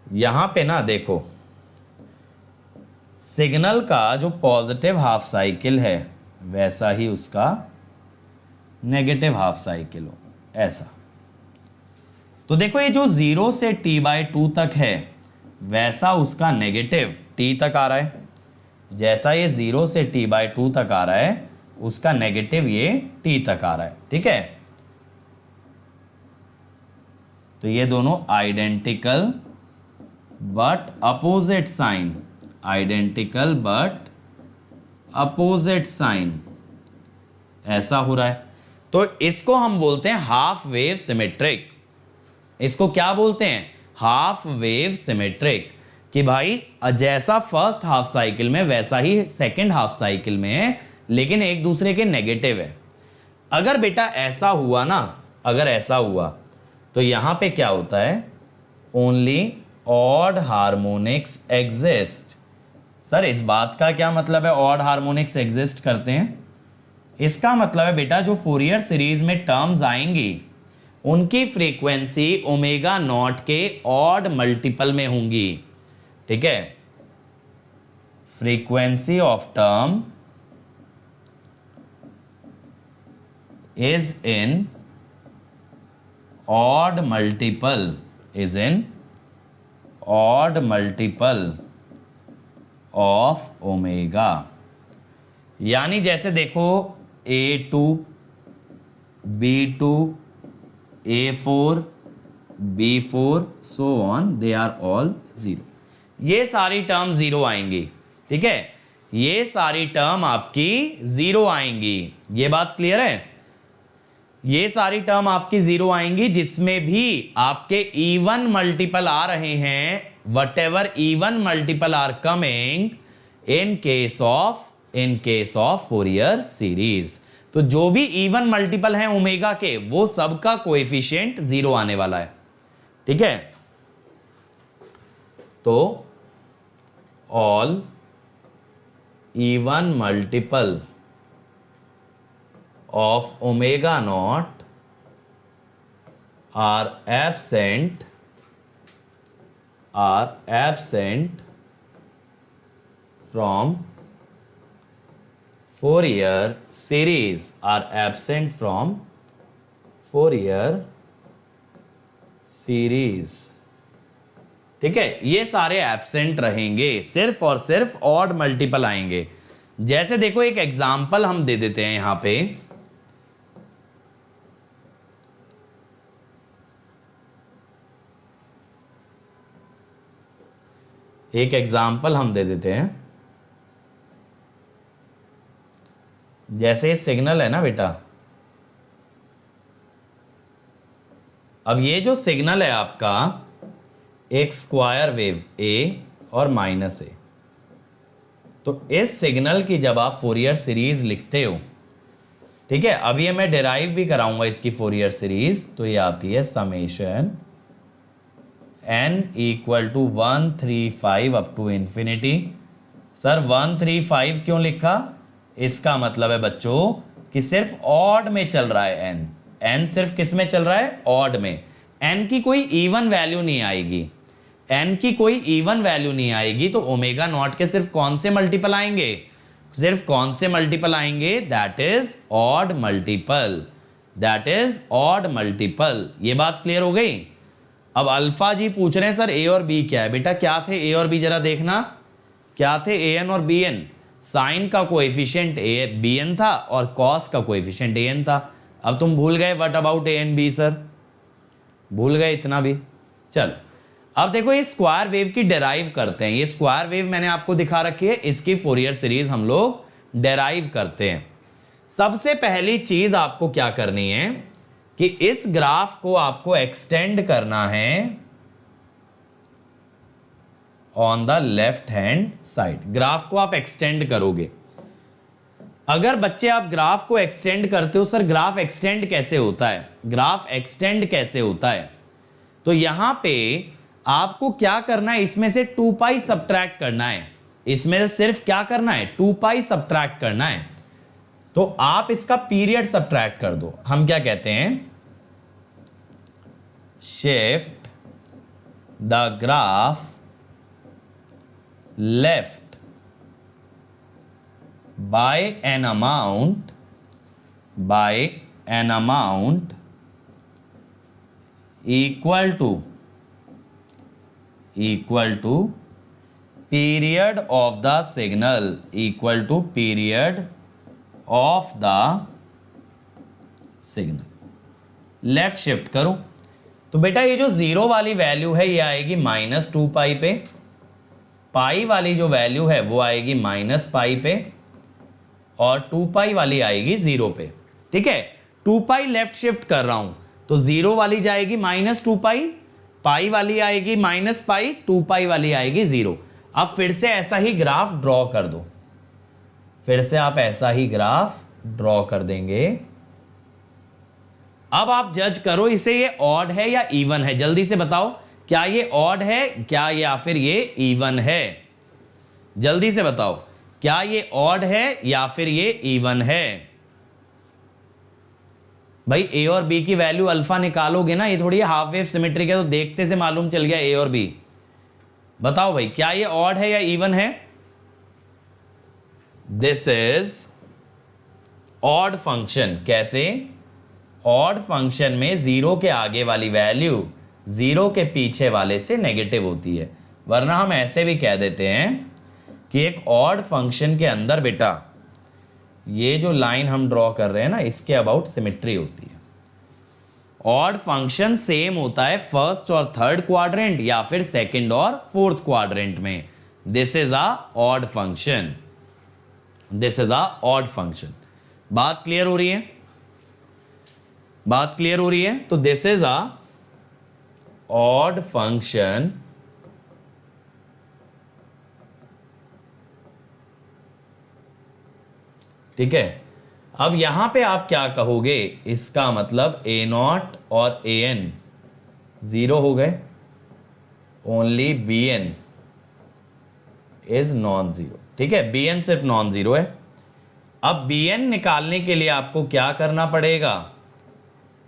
यहां पे ना देखो, सिग्नल का जो पॉजिटिव हाफ साइकिल है वैसा ही उसका नेगेटिव हाफ साइकिल हो, ऐसा। तो देखो ये जो 0 से t बाई 2 तक है वैसा उसका नेगेटिव t तक आ रहा है, जैसा ये 0 से t बाई 2 तक आ रहा है उसका नेगेटिव ये t तक आ रहा है। ठीक है, तो ये दोनों identical but opposite sign, identical but opposite sign, ऐसा हो रहा है। तो इसको हम बोलते हैं हाफ वेव सिमेट्रिक। इसको क्या बोलते हैं? Half wave symmetric. कि भाई जैसा फर्स्ट हाफ साइकिल में वैसा ही सेकंड हाफ साइकिल में है, लेकिन एक दूसरे के नेगेटिव है। अगर बेटा ऐसा हुआ ना, अगर ऐसा हुआ तो यहां पे क्या होता है? Only odd harmonics exist. Sir इस बात का क्या मतलब है ऑड हार्मोनिक्स एग्जिस्ट करते हैं? इसका मतलब है बेटा जो फोरियर सीरीज में टर्म्स आएंगी उनकी फ्रीक्वेंसी ओमेगा नॉट के ऑड मल्टीपल में होंगी। ठीक है, frequency of term is in odd multiple, is in odd multiple of omega. यानी जैसे देखो A2, B2, A4, B4 so on, they are all zero। ये सारी टर्म जीरो आएंगी। ठीक है, ये सारी टर्म आपकी जीरो आएंगी। ये बात क्लियर है? ये सारी टर्म आपकी जीरो आएंगी जिसमें भी आपके इवन मल्टीपल आ रहे हैं, whatever even multiple are coming in case of Fourier series. तो जो भी इवन मल्टीपल हैं ओमेगा के, वो सबका कोएफिशिएंट जीरो आने वाला है। ठीक है, तो all even multiple of omega nought are absent from Fourier series, are absent from Fourier series। ठीक है, ये सारे एब्सेंट रहेंगे, सिर्फ और सिर्फ ऑड मल्टीपल आएंगे। जैसे देखो एक एग्जांपल हम दे देते हैं यहां पे। एक एग्जांपल हम दे देते हैं, जैसे सिग्नल है ना बेटा, अब ये जो सिग्नल है आपका एक स्क्वायर वेव ए और माइनस ए, तो इस सिग्नल की जब आप फोरियर सीरीज लिखते हो, ठीक है, अब ये मैं डिराइव भी कराऊंगा इसकी फोरियर सीरीज, तो ये आती है summation n equal to 135 up to infinity. Sir 135 क्यों लिखा? इसका मतलब है बच्चों कि सिर्फ ऑड में चल रहा है n सिर्फ किस में चल रहा है? ऑड में। n की कोई इवन वैल्यू नहीं आएगी, n की कोई इवन वैल्यू नहीं आएगी, तो ओमेगा नॉट के सिर्फ कौन से मल्टीपल आएंगे? सिर्फ कौन से मल्टीपल आएंगे? That is odd multiple, that is odd multiple. ये बात क्लियर हो गई? अब अल्फा जी पूछ रहे हैं सर ए और बी क्या है? बेटा क्या थे ए और बी, जरा देखना क्या थे? ए एन और बी एन। साइन का कोएफिशिएंट ए बी एन था और कॉस का कोएफिशिएंट ए एन था। अब तुम भूल गए what about a n b? Sir भूल गए इतना भी? चलो अब देखो ये स्क्वायर वेव की डेराइव करते हैं। ये स्क्वायर वेव मैंने आपको दिखा रखी है, इसकी फोरियर सीरीज हम लोग डेराइव करते हैं। सबसे पहली चीज आपको क्या करनी है कि इस ग्राफ को आपको एक्सटेंड करना है on the left hand side. Graph को आप एक्सटेंड करोगे। अगर बच्चे आप ग्राफ को एक्सटेंड करते हो, सर ग्राफ एक्सटेंड कैसे होता है? ग्राफ एक्सटेंड कैसे होता है? तो यहां पे आपको क्या करना है, इसमें से 2 पाई सब्ट्रैक्ट करना है। इसमें से सिर्फ क्या करना है? 2 पाई सब्ट्रैक्ट करना है। तो आप इसका पीरियड सब्ट्रैक्ट कर दो। हम क्या कहते हैं? Shift the graph left by an amount equal to period of the signal, equal to period of the signal। Left shift करो तो बेटा ये जो जीरो वाली वैल्यू है ये आएगी -2 पाई पे, पाई वाली जो वैल्यू है वो आएगी -पाई पे, और 2 पाई वाली आएगी 0 पे। ठीक है, 2 पाई लेफ्ट शिफ्ट कर रहा हूं तो 0 वाली जाएगी -2 पाई, पाई वाली आएगी -पाई, 2 पाई वाली आएगी 0। अब फिर से ऐसा ही ग्राफ ड्रॉ कर दो, फिर से आप ऐसा ही ग्राफ ड्रॉ कर देंगे। अब आप जज करो इसे, ये ऑड है या इवन है, जल्दी से बताओ, क्या ये ऑड है क्या या फिर ये इवन है? जल्दी से बताओ, क्या ये ऑड है या फिर ये इवन है? भाई ए और बी की वैल्यू अल्फा निकालोगे ना, ये थोड़ी हाफ वेव सिमेट्रिक है तो देखते से मालूम चल गया ए और बी। बताओ भाई, क्या ये ऑड है या इवन है? This is odd function. कैसे? ऑड फंक्शन में जीरो के आगे वाली वैल्यू जीरो के पीछे वाले से नेगेटिव होती है, वरना हम ऐसे भी कह देते हैं कि एक ऑड फंक्शन के अंदर बेटा ये जो लाइन हम ड्रॉ कर रहे हैं ना, इसके अबाउट सिमेट्री होती है। ऑड फंक्शन सेम होता है फर्स्ट और थर्ड क्वाड्रेंट या फिर सेकंड और फोर्थ क्वाड्रेंट में। This is a odd function, this is a odd function. बात क्लियर हो रही है? बात क्लियर हो रही है? तो this is a odd function ठीक है। अब यहां पे आप क्या कहोगे, इसका मतलब ए नॉट और ए एन जीरो हो गए, only b n is non zero. ठीक है, बी एन सिर्फ नॉन जीरो है। अब बी एन निकालने के लिए आपको क्या करना पड़ेगा,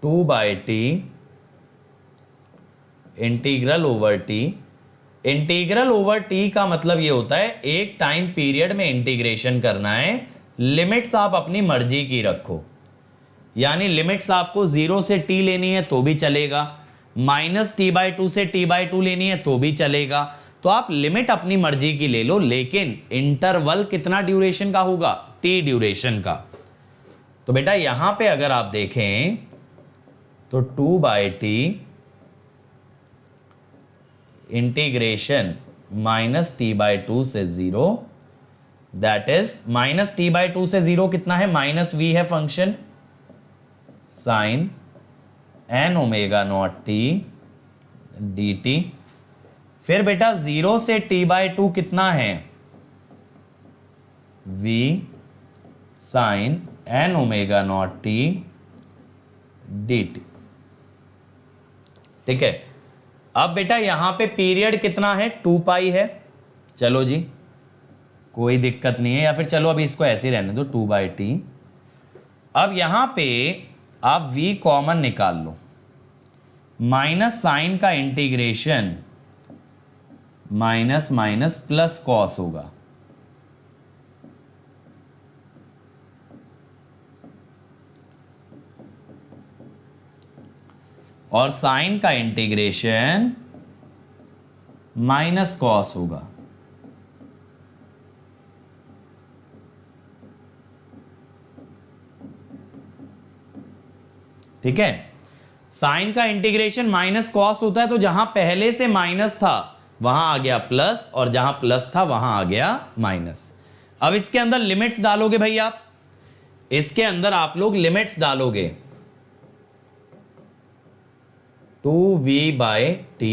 2/t integral over T. Integral over T का मतलब ये होता है एक टाइम पीरियड में इंटीग्रेशन करना है, लिमिट्स आप अपनी मर्जी की रखो। यानी लिमिट्स आपको 0 से t लेनी है तो भी चलेगा, -t/2 से t/2 लेनी है तो भी चलेगा, तो आप लिमिट अपनी मर्जी की ले लो, लेकिन इंटरवल कितना ड्यूरेशन का होगा, t ड्यूरेशन का। तो बेटा यहां पे अगर आप देखें तो 2/t इंटीग्रेशन -t/2 से 0, दैट इज -t/2 से 0 कितना है, -v है function, sign n ω0t dt। फिर बेटा 0 से t/2 कितना है, v sign n ω0t dt। ठीक है, अब बेटा यहां पे पीरियड कितना है, 2 पाई है। चलो जी कोई दिक्कत नहीं है, या फिर चलो अभी इसको ऐसे ही रहने दो, 2/t। अब यहां पे आप v कॉमन निकाल लो, माइनस साइन का integration minus minus plus cos होगा, और साइन का इंटीग्रेशन माइनस कॉस होगा। ठीक है, साइन का इंटीग्रेशन माइनस कॉस होता है, तो जहां पहले से माइनस था वहां आ गया प्लस, और जहां प्लस था वहां आ गया माइनस। अब इसके अंदर लिमिट्स डालोगे भाई आप, इसके अंदर आप लोग लिमिट्स डालोगे, 2v/t,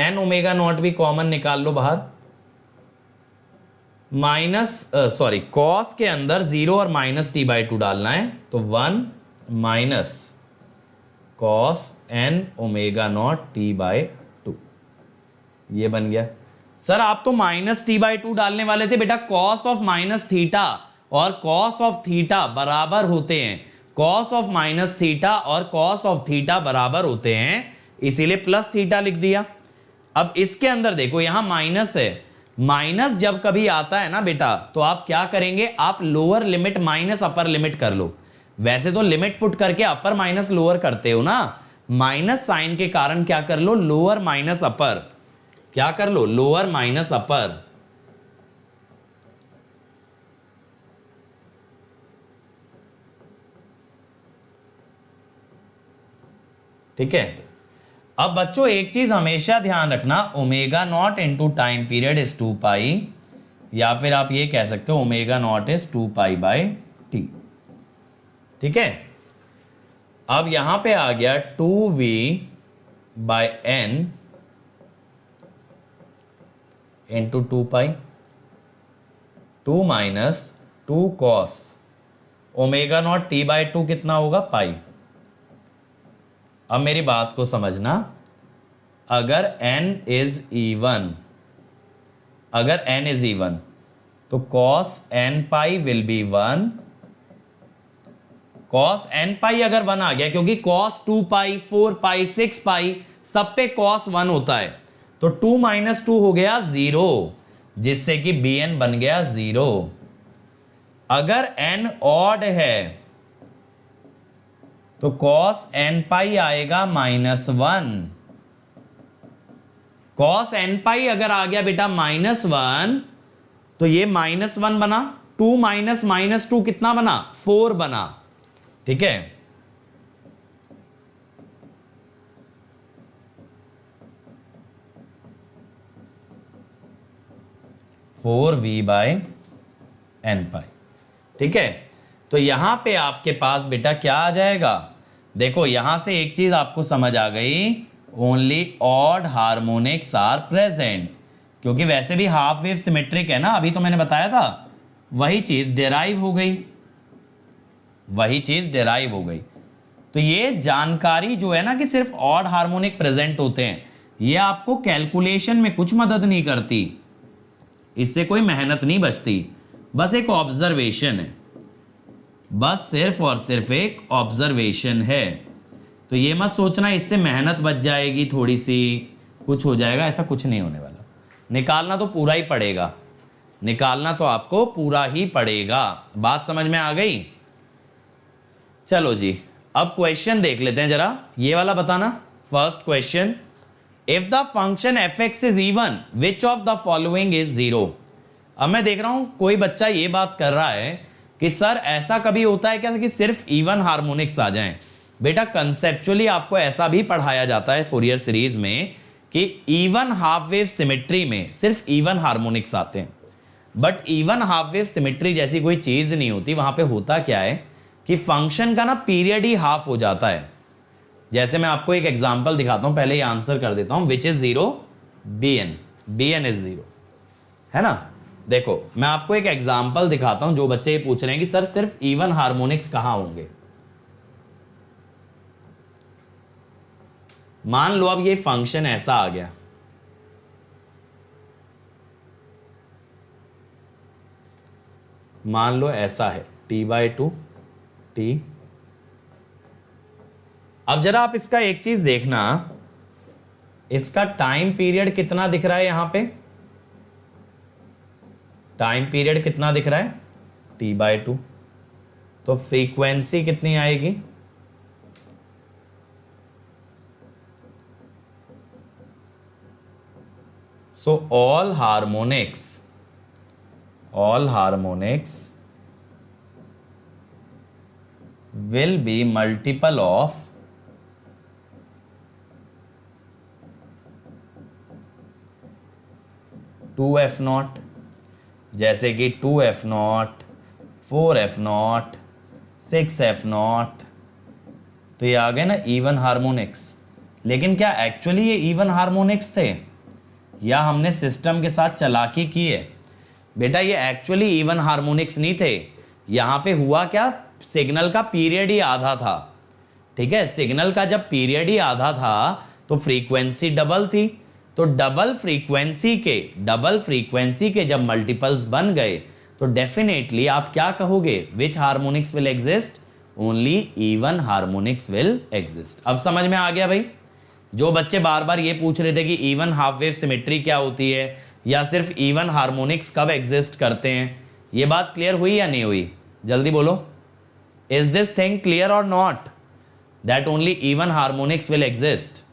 n ω0 भी कॉमन निकाल लो बाहर, कॉस के अंदर 0 और -t/2 डालना है, तो 1 माइनस कॉस n ω0 t/2, ये बन गया। सर आप तो -t/2 डालने वाले थे बेटा, कॉस ऑफ माइनस थीटा और कॉस ऑफ थीटा बराबर होते हैं, कॉस ऑफ माइनस थीटा और कॉस ऑफ थीटा बराबर होते हैं, इसीलिए प्लस थीटा लिख दिया। अब इसके अंदर देखो यहां माइनस है, माइनस जब कभी आता है ना बेटा तो आप क्या करेंगे, आप lower limit minus upper limit कर लो। वैसे तो लिमिट पुट करके अपर माइनस लोअर करते हो ना, माइनस साइन के कारण क्या कर लो, लोअर माइनस अपर, क्या कर लो, लोअर माइनस अपर। ठीक है, अब बच्चों एक चीज हमेशा ध्यान रखना, omega nought into time period is 2 pi, या फिर आप ये कह सकते हो omega nought is 2 pi by t. ठीक है, अब यहां पे आ गया 2v by n into 2 pi, 2 minus 2 cos omega not t by 2 कितना होगा, पाई। अब मेरी बात को समझना, अगर n इज इवन, अगर n इज इवन तो cos n pi will be 1, cos n पाई अगर 1 आ गया, क्योंकि cos 2 पाई 4 पाई 6 पाई सब पे cos 1 होता है, तो 2 माइनस 2 हो गया 0, जिससे कि bn बन गया 0। अगर n ऑड है तो cos n पाई आएगा -1, cos n पाई अगर आ गया बेटा -1 तो ये -1 बना, 2 माइनस -2 कितना बना, 4 बना। ठीक है, फोर वी बाय एन पाई। ठीक है, तो यहां पे आपके पास बेटा क्या आ जाएगा, देखो यहां से एक चीज आपको समझ आ गई, only odd harmonics are present, क्योंकि वैसे भी हाफ वेव सिमेट्रिक है ना, अभी तो मैंने बताया था, वही चीज डेराइव हो गई, वही चीज डेराइव हो गई। तो ये जानकारी जो है ना कि सिर्फ ऑड हार्मोनिक प्रेजेंट होते हैं, ये आपको कैलकुलेशन में कुछ मदद नहीं करती, इससे कोई मेहनत नहीं बचती, बस एक ऑब्जर्वेशन है, बस सिर्फ और सिर्फ एक ऑब्जर्वेशन है। तो ये मत सोचना इससे मेहनत बच जाएगी थोड़ी सी, कुछ हो जाएगा, ऐसा कुछ नहीं होने वाला। निकालना तो पूरा ही पड़ेगा, निकालना तो आपको पूरा ही पड़ेगा। बात समझ में आ गई? चलो जी, अब क्वेश्चन देख लेते हैं जरा, ये वाला बताना। First question, if the function F x is even which of the following is zero. अब मैं देख रहा हूं कोई बच्चा ये बात कर रहा है कि सर ऐसा कभी होता है क्या कि सिर्फ इवन हार्मोनिक्स आ जाएं। बेटा कंसेप्चुअली आपको ऐसा भी पढ़ाया जाता है फूरियर सीरीज में कि इवन हाफ वेव सिमेट्री में सिर्फ इवन हार्मोनिक्स आते हैं, but even half wave symmetry जैसी कोई चीज नहीं होती। वहां पे होता क्या है कि फंक्शन का ना पीरियड ही हाफ हो जाता है। जैसे मैं आपको एक एग्जांपल दिखाता हूं, पहले ये आंसर कर देता हूं, which is zero, b n is zero, है ना। देखो मैं आपको एक एग्जांपल दिखाता हूं, जो बच्चे ये पूछ रहे हैं कि सर सिर्फ इवन हार्मोनिक्स कहां होंगे। मान लो अब ये फंक्शन ऐसा आ गया, मान लो ऐसा है t/2 t। अब जरा आप इसका एक चीज देखना, इसका टाइम पीरियड कितना दिख रहा है यहां पे, टाइम पीरियड कितना दिख रहा है t/2, तो फ्रीक्वेंसी कितनी आएगी, so all harmonics will be multiple of two f nought, जैसे कि 2f0, 4f0, 6f0। तो ये आ गए ना इवन हार्मोनिक्स। लेकिन क्या एक्चुअली ये इवन हार्मोनिक्स थे या हमने सिस्टम के साथ चालाकी की है? बेटा ये एक्चुअली इवन हार्मोनिक्स नहीं थे। यहां पे हुआ क्या, सिग्नल का पीरियड ही आधा था। ठीक है, सिग्नल का जब पीरियड ही आधा था तो फ्रीक्वेंसी डबल थी, तो डबल फ्रीक्वेंसी के जब मल्टीपल्स बन गए तो डेफिनेटली आप क्या कहोगे, which harmonics will exist, only even harmonics will exist. अब समझ में आ गया भाई? जो बच्चे बार बार ये पूछ रहे थे कि इवन हाफ वेव सिमेट्री क्या होती है या सिर्फ इवन हार्मोनिक्स कब एग्जिस्ट करते हैं, ये बात क्लियर हुई या नहीं हुई? जल्दी बोलो, इज दिस थिंग क्लियर और not, that only even harmonics will exist?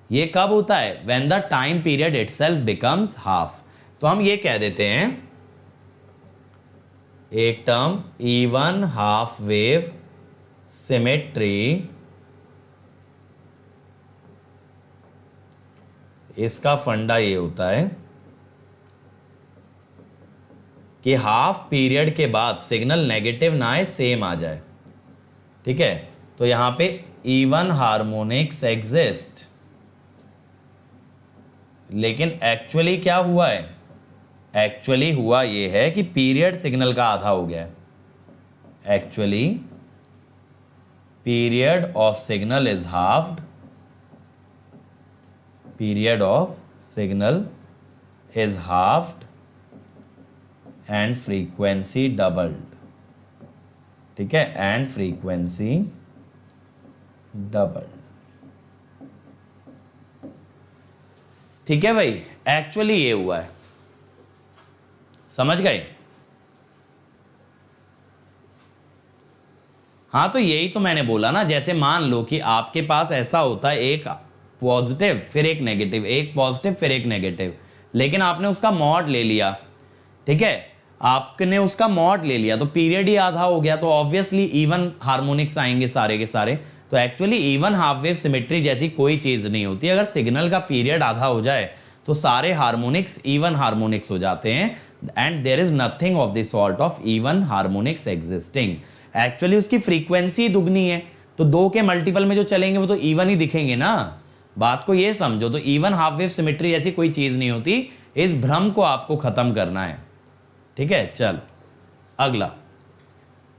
ये कब होता है, when the time period itself becomes half. तो हम ये कह देते हैं एक term even half wave symmetry इसका फंडा ये होता है कि हाफ पीरियड के बाद सिग्नल नेगेटिव ना आए, सेम आ जाए। ठीक है, तो यहां पे इवन हार्मोनिक्स एग्जिस्ट, लेकिन एक्चुअली क्या हुआ है? एक्चुअली हुआ ये है कि पीरियड सिग्नल का आधा हो गया है। Actually period of signal is halved, period of signal is halved and frequency doubled. ठीक है, एंड फ्रीक्वेंसी डबल्ड। ठीक है भाई, एक्चुअली ये हुआ है, समझ गए? हाँ, तो यही तो मैंने बोला ना, जैसे मान लो कि आपके पास ऐसा होता है, एक पॉजिटिव फिर एक नेगेटिव, एक पॉजिटिव फिर एक नेगेटिव, लेकिन आपने उसका मॉड ले लिया। ठीक है, आपने उसका मॉड ले लिया तो पीरियड ही आधा हो गया, तो ऑब्वियसली इवन हार्मोनिक्स आएंगे सारे के सारे। तो actually even half wave symmetry जैसी कोई चीज नहीं होती। अगर सिग्नल का पीरियड आधा हो जाए तो सारे हार्मोनिक्स इवन हार्मोनिक्स हो जाते हैं, and there is nothing of the sort of even harmonics existing. Actually उसकी फ्रीक्वेंसी दुगनी है, तो दो के मल्टीपल में जो चलेंगे वो तो इवन ही दिखेंगे ना। बात को ये समझो, तो इवन हाफ वेव सिमेट्री जैसी कोई चीज नहीं होती। इस भ्रम को आपको खत्म करना है। ठीक है, चल अगला,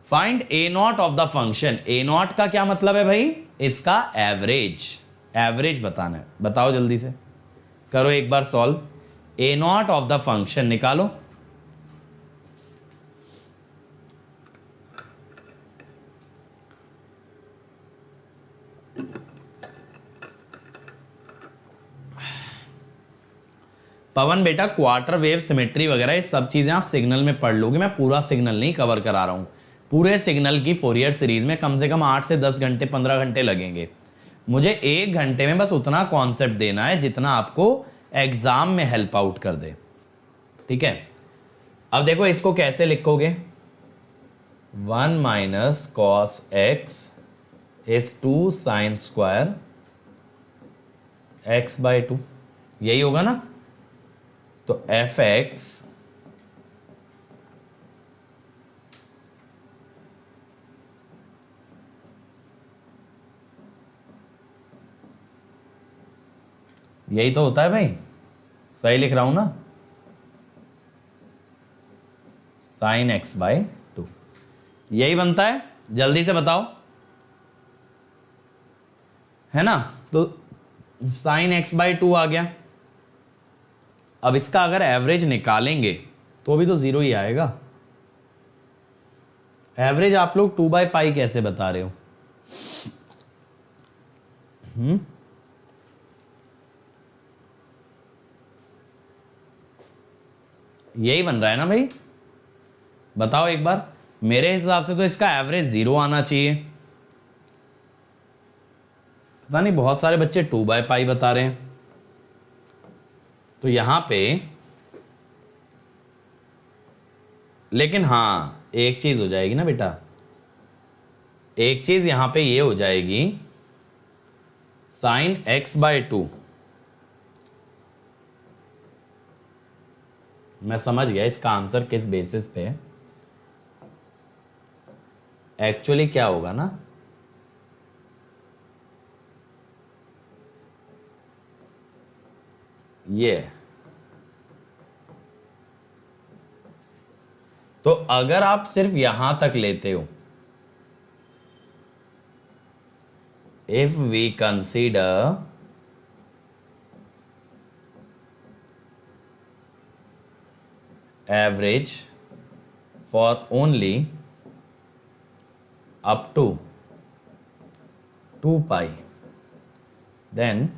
find A naught of the function. A not का क्या मतलब है भाई? इसका एवरेज, एवरेज बताना है। बताओ जल्दी से, करो एक बार solve. A naught of the function निकालो। पवन बेटा, क्वार्टर वेव सिमेट्री वगैरह ये सब चीजें आप सिग्नल में पढ़ लोगे, मैं पूरा सिग्नल नहीं कवर करा रहा हूं। पूरे सिग्नल की फोरियर सीरीज में कम से कम 8 से 10 घंटे 15 घंटे लगेंगे। मुझे 1 घंटे में बस उतना कॉन्सेप्ट देना है जितना आपको एग्जाम में हेल्प आउट कर दे। ठीक है, अब देखो इसको कैसे लिखोगे। 1 minus cos x is 2 sine square x by 2, यही होगा ना। तो एफ एक्स यही तो होता है भाई, सही लिख रहा हूं ना। साइन एक्स बाय 2 यही बनता है, जल्दी से बताओ, है ना। तो साइन एक्स बाय 2 आ गया। अब इसका अगर एवरेज निकालेंगे तो भी तो जीरो ही आएगा। एवरेज आप लोग 2/पाई कैसे बता रहे हो? यही बन रहा है ना भाई, बताओ एक बार। मेरे हिसाब से तो इसका एवरेज 0 आना चाहिए। पता नहीं, बहुत सारे बच्चे 2/पाई बता रहे हैं। तो यहां पे लेकिन हाँ, एक चीज हो जाएगी ना बेटा, एक चीज यहां पे ये हो जाएगी, साइन एक्स बाय 2। मैं समझ गया इसका आंसर किस बेसिस पे है। एक्चुअली क्या होगा ना, ये तो अगर आप सिर्फ यहां तक लेते हो, if we consider average for only up to 2 pi, then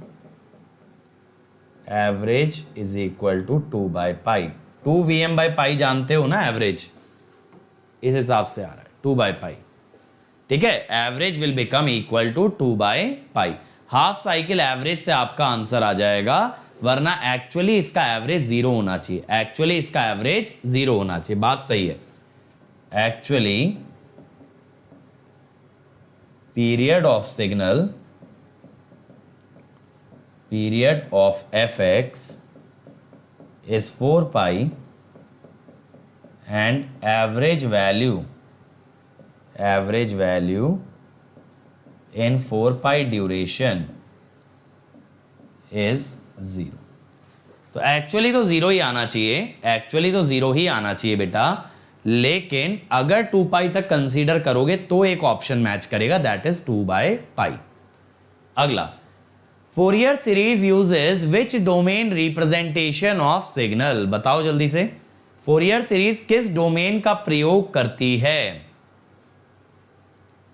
average is equal to 2/पाई। 2 Vm/पाई जानते हो ना एवरेज, इस हिसाब से आ रहा है 2/पाई। ठीक है, average will become equal to 2/पाई। हाफ साइकिल एवरेज से आपका आंसर आ जाएगा, वरना एक्चुअली इसका एवरेज 0 होना चाहिए। एक्चुअली इसका एवरेज 0 होना चाहिए, बात सही है। Actually period of signal period of fx is 4 pi and average value in 4 pi duration is 0। तो एक्चुअली तो जीरो ही आना चाहिए, बेटा, लेकिन अगर 2 पाई तक कंसीडर करोगे तो एक ऑप्शन मैच करेगा, दैट इज 2 बाय पाई। अगला, Fourier series uses which domain representation of signal. बताओ जल्दी से, फोरियर सीरीज किस डोमेन का प्रयोग करती है?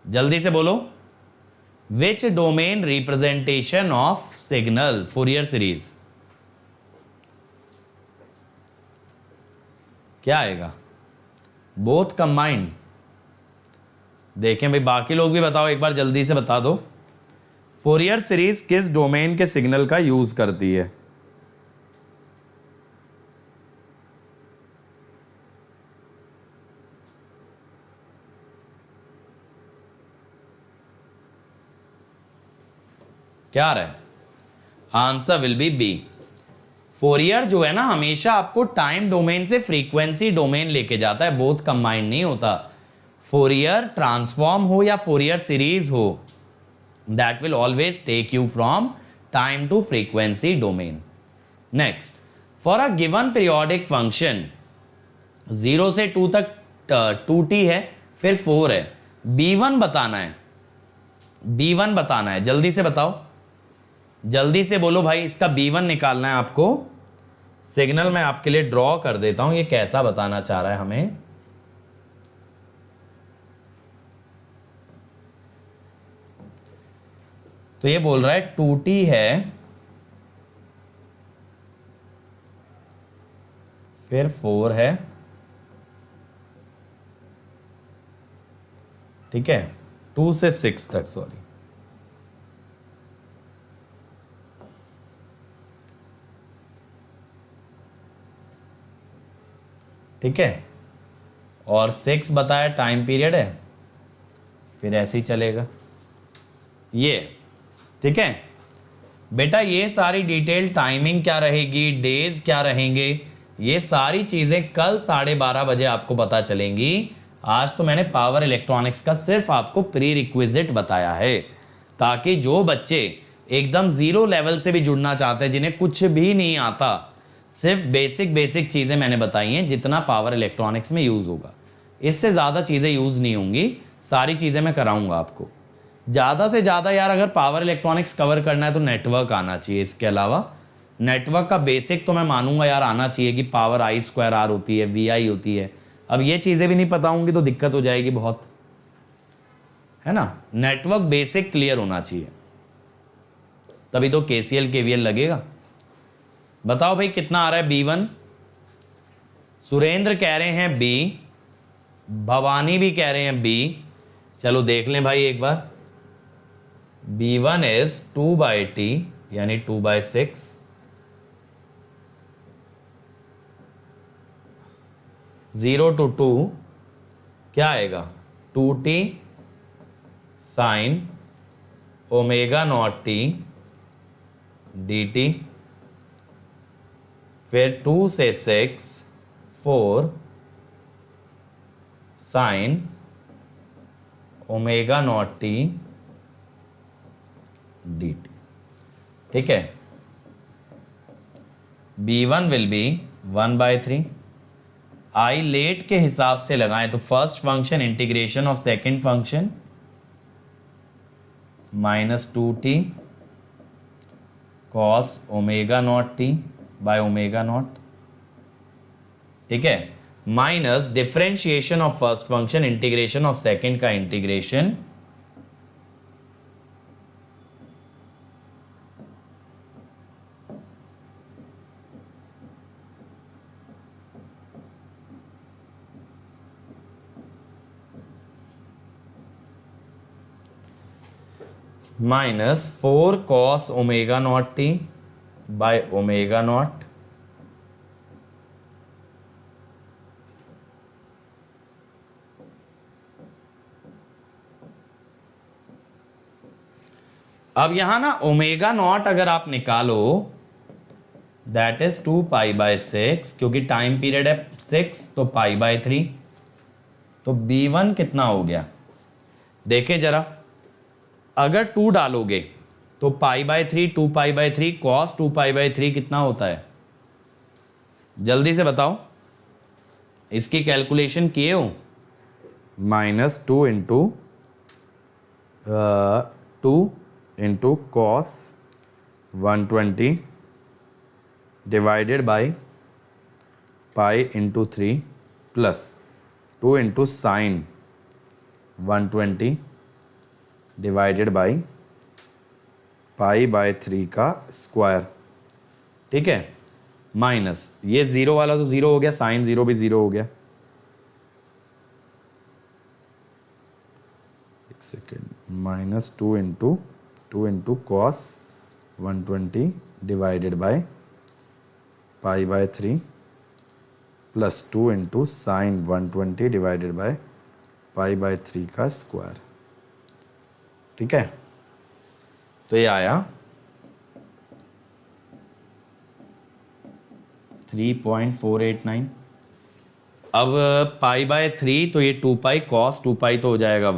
जल्दी से बोलो, which domain representation of signal, Fourier series क्या आएगा? Both combined. देखें भाई, बाकी लोग भी बताओ, एक बार जल्दी से बता दो, फोरियर सीरीज किस डोमेन के सिग्नल का यूज करती है? क्या आ रहा है? Answer will be b. Fourier जो है ना, हमेशा आपको टाइम डोमेन से फ्रीक्वेंसी डोमेन लेके जाता है, बोथ कंबाइंड नहीं होता। फोरियर ट्रांसफॉर्म हो या फोरियर सीरीज हो, that will always take you from time to frequency domain. Next, for a given periodic function 0 से 2 तक 2t है, फिर 4 है, b1 बताना है, जल्दी से बताओ, जल्दी से बोलो भाई, इसका b1 निकालना है आपको। सिग्नल मैं आपके लिए ड्रॉ कर देता हूं, ये कैसा बताना चाह रहा है हमें। तो ये बोल रहा है 2t है, फिर 4 है, ठीक है, 2 से 6 तक, सॉरी, ठीक है, और 6 बताया टाइम पीरियड है, फिर ऐसे ही चलेगा ये, ठीक है बेटा। ये सारी डिटेल टाइमिंग क्या रहेगी, डेज क्या रहेंगे, ये सारी चीजें कल 12:30 बजे आपको पता चलेंगी। आज तो मैंने पावर इलेक्ट्रॉनिक्स का सिर्फ आपको प्री रिक्विजिट बताया है, ताकि जो बच्चे एकदम जीरो लेवल से भी जुड़ना चाहते हैं, जिन्हें कुछ भी नहीं आता, सिर्फ बेसिक चीज़ें मैंने बताई हैं, जितना पावर इलेक्ट्रॉनिक्स में यूज़ होगा, इससे ज़्यादा चीज़ें यूज़ नहीं होंगी, सारी चीज़ें मैं कराऊंगा आपको। ज़्यादा से ज़्यादा यार अगर पावर इलेक्ट्रॉनिक्स कवर करना है तो नेटवर्क आना चाहिए, इसके अलावा नेटवर्क का बेसिक तो मैं मानूंगा यार आना चाहिए, कि पावर I²R होती है, VI होती है। अब ये चीज़ें भी नहीं पता होंगी तो दिक्कत हो जाएगी बहुत, है ना। नेटवर्क बेसिक क्लियर होना चाहिए, तभी तो KCL KVL लगेगा। बताओ भाई कितना आ रहा है B1? सुरेंद्र कह रहे हैं B, भवानी भी कह रहे हैं B। चलो देख लें भाई एक बार। B1 इज 2/t यानी 2/6, 0 to 2 क्या आएगा? 2t साइन ω0t dt, फिर 2 से 6 4 साइन ω0t dt, ठीक है। B1 will be 1/3। I let के हिसाब से लगाएं तो first function integration of second function -2t cos ω0t by ω0, ठीक है, minus differentiation of first function integration of second का इंटीग्रेशन -4 cos ω0t बाय ω0, अब यहां ना ओमेगा नॉट अगर आप निकालो दैट इज 2π/6, क्योंकि टाइम पीरियड है 6 तो π/3, तो b1 कितना हो गया देखें जरा, अगर 2 डालोगे तो π/3 2π/3 cos 2π/3 कितना होता है, जल्दी से बताओ, इसकी कैलकुलेशन किए हो, -2 into cos 120 divided by π/3 plus 2 into sine 120 divided by π/3 का स्क्वायर, ठीक है, माइनस ये जीरो वाला तो जीरो हो गया, साइन जीरो भी जीरो हो गया, एक second, -2 into cos 120 divided by π/3 plus 2 into sine 120 divided by π/3 का स्क्वायर, ठीक है, तो ये आया 3.489। अब π/3 तो ये 2π cos 2π तो हो जाएगा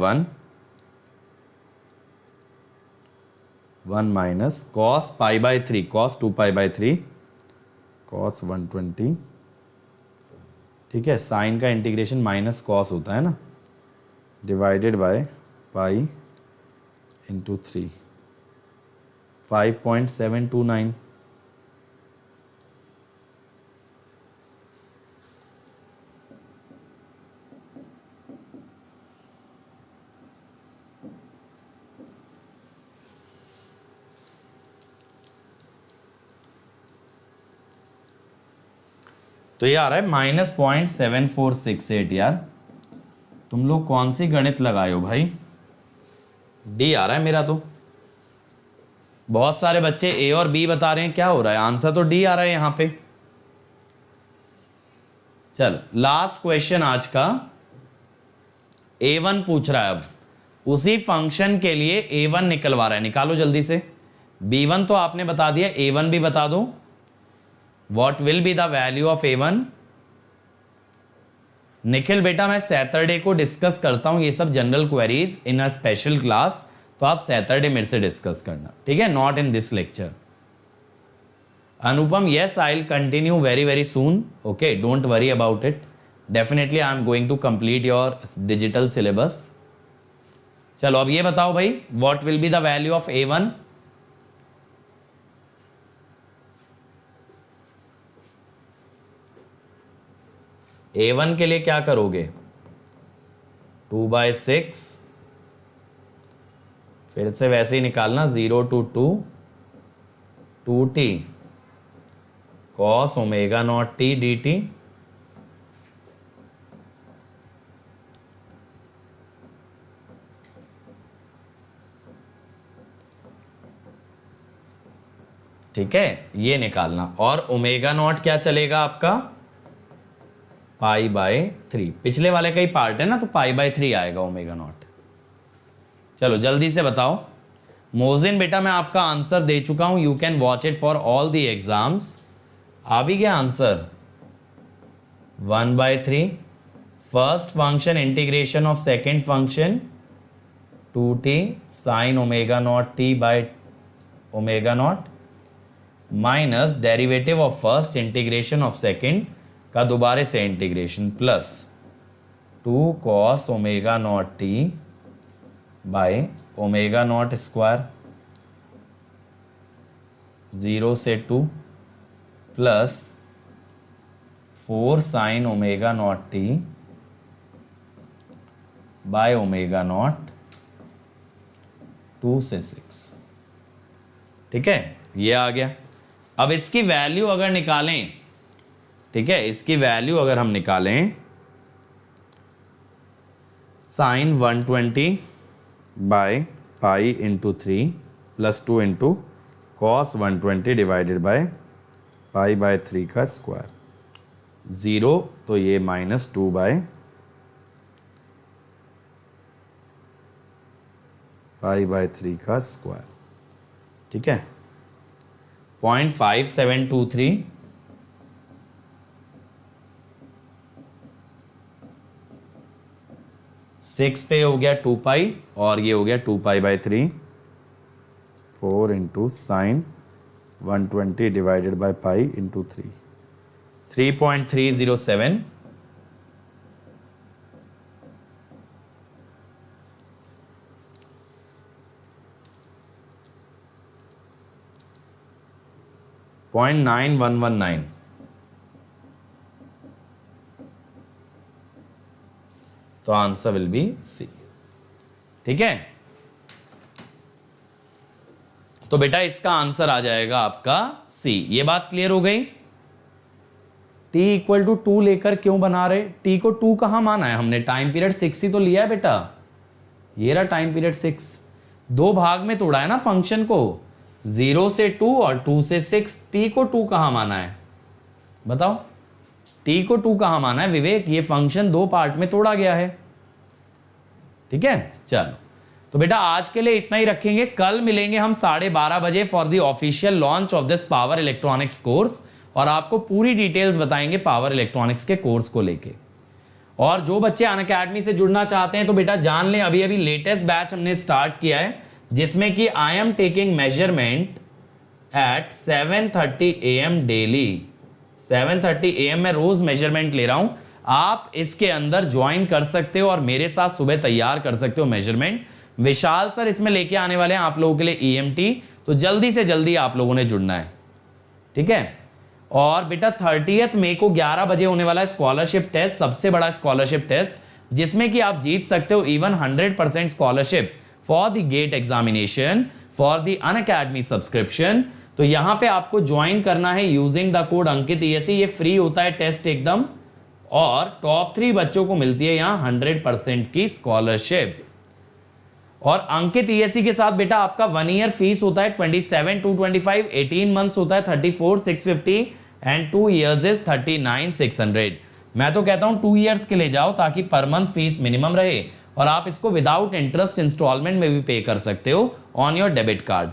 1 माइनस cos π/3 cos 2π/3 cos 120, ठीक है, साइन का इंटीग्रेशन माइनस कॉस होता है ना, डिवाइडेड बाय π/3 5.729। तो ये आ रहा है -0.7468। यार तुम लोग कौन सी गणित लगाए हो भाई, डी आ रहा है मेरा तो, बहुत सारे बच्चे ए और बी बता रहे हैं, क्या हो रहा है, आंसर तो डी आ रहा है यहां पे। चल लास्ट क्वेश्चन आज का, A1 पूछ रहा है, अब उसी फंक्शन के लिए A1 निकलवा रहा है, निकालो जल्दी से। B1 तो आपने बता दिया, A1 भी बता दो। What will be the value of A1? Nikhil बेटा मैं सैटरडे को डिस्कस करता हूं ये सब general queries in a special class, तो आप सैटरडे मेरे से डिस्कस करना, ठीक है, not in this lecture. Anupam yes I will continue very very soon, okay, don't worry about it, definitely I am going to complete your digital syllabus. चलो अब ये बताओ भाई, what will be the value of A1? A1 के लिए क्या करोगे, 2/6, फिर से वैसे ही निकालना, 0 to 2 2t cos omega not t dt, ठीक है, ये निकालना। और ओमेगा नॉट क्या चलेगा आपका, π/3, पिछले वाले का ही पार्ट है ना, तो π/3 आएगा ओमेगा नॉट। चलो जल्दी से बताओ। मोजिन बेटा मैं आपका आंसर दे चुका हूं, you can watch it for all the exams. आ भी गया answer, 1/3 first function integration of second function 2t sine omega not t by omega naught minus derivative of first integration of second का दोबारा से integration plus 2 cos omega not t by omega naught square 0 से 2 plus 4 sine omega not t by omega naught 2 से 6, ठीक है, ये आ गया। अब इसकी वैल्यू अगर निकालें, ठीक है, इसकी वैल्यू अगर हम निकालें, sine 120 by π/3 plus 2 into cos 120 divided by π/3 का स्क्वायर, 0 तो ये -2 बाय π/3 का स्क्वायर, ठीक है, 0.5723 6 पे हो गया 2 पाई और ये हो गया 2 pi by 3, 4 into sine 120 divided by pi into 3, 3.307 0.9119। तो आंसर विल बी सी। ठीक है, तो बेटा इसका आंसर आ जाएगा आपका सी। ये बात क्लियर हो गई। t इक्वल टू 2 लेकर क्यों बना रहे? t को 2 कहां माना है हमने? टाइम पीरियड 6 ही तो लिया है बेटा। ये रहा टाइम पीरियड 6, दो भाग में तोड़ा है ना फंक्शन को, 0 से 2 और 2 से 6। t को 2 कहां माना है बताओ? t को 2 कहां माना है विवेक? ये फंक्शन दो पार्ट में तोड़ा गया है। ठीक है, चलो तो बेटा आज के लिए इतना ही रखेंगे। कल मिलेंगे हम 12:30 बजे for the official launch of this power electronics course, और आपको पूरी डिटेल्स बताएंगे पावर इलेक्ट्रॉनिक्स के कोर्स को लेके। और जो बच्चे अनअकैडमी से जुड़ना चाहते हैं तो बेटा जान लें, अभी अभी लेटेस्ट बैच हमने स्टार्ट किया है, जिसमें कि I am taking measurement at 7:30 AM daily. 7:30 AM में रोज मेजरमेंट ले रहा हूं। आप इसके अंदर ज्वाइन कर सकते हो और मेरे साथ सुबह तैयार कर सकते हो मेजरमेंट। विशाल सर इसमें लेके आने वाले हैं आप लोगों के लिए EMT, तो जल्दी से जल्दी आप लोगों ने जुड़ना है। ठीक है, और बेटा 30 मई को 11 बजे होने वाला है स्कॉलरशिप टेस्ट, सबसे बड़ा स्कॉलरशिप टेस्ट, जिसमें कि आप जीत सकते हो even 100% scholarship for the GATE examination for the Unacademy subscription. तो यहां पे आपको ज्वाइन करना है using the code Ankit ESE। ये फ्री होता है टेस्ट एकदम, और टॉप 3 बच्चों को मिलती है यहां 100% की स्कॉलरशिप। और अंकित ESE के साथ बेटा आपका 1 ईयर फीस होता है 27,225, 18 मंथ्स होता है 34,650 एंड 2 इयर्स इज 39,600। मैं तो कहता हूं 2 इयर्स के लिए जाओ ताकि पर मंथ फीस मिनिमम रहे, और आप इसको विदाउट इंटरेस्ट इंस्टॉलमेंट में भी पे कर सकते हो on your debit card.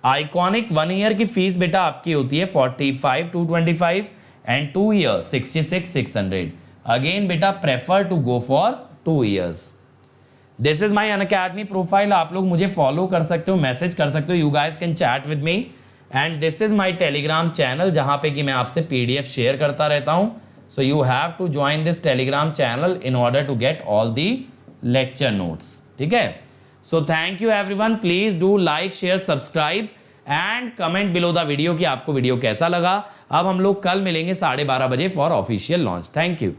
Iconic 1 year की फीस बेटा आपकी होती है 45,225 एंड 2 ईयर 66,600। अगेन बेटा prefer to go for 2 years. This is my Unacademy profile. आप लोग मुझे फॉलो कर सकते हो, मैसेज कर सकते हो, you guys can chat with me. And this is my Telegram channel, जहां पे कि मैं आपसे PDF शेयर करता रहता हूं। So you have to join this Telegram channel in order to get all the lecture notes. ठीक है, सो thank you everyone. Please do like, share, subscribe and comment below the video कि आपको video कैसा लगा। अब हम लोग कल मिलेंगे 12:30 बजे for official launch. Thank you.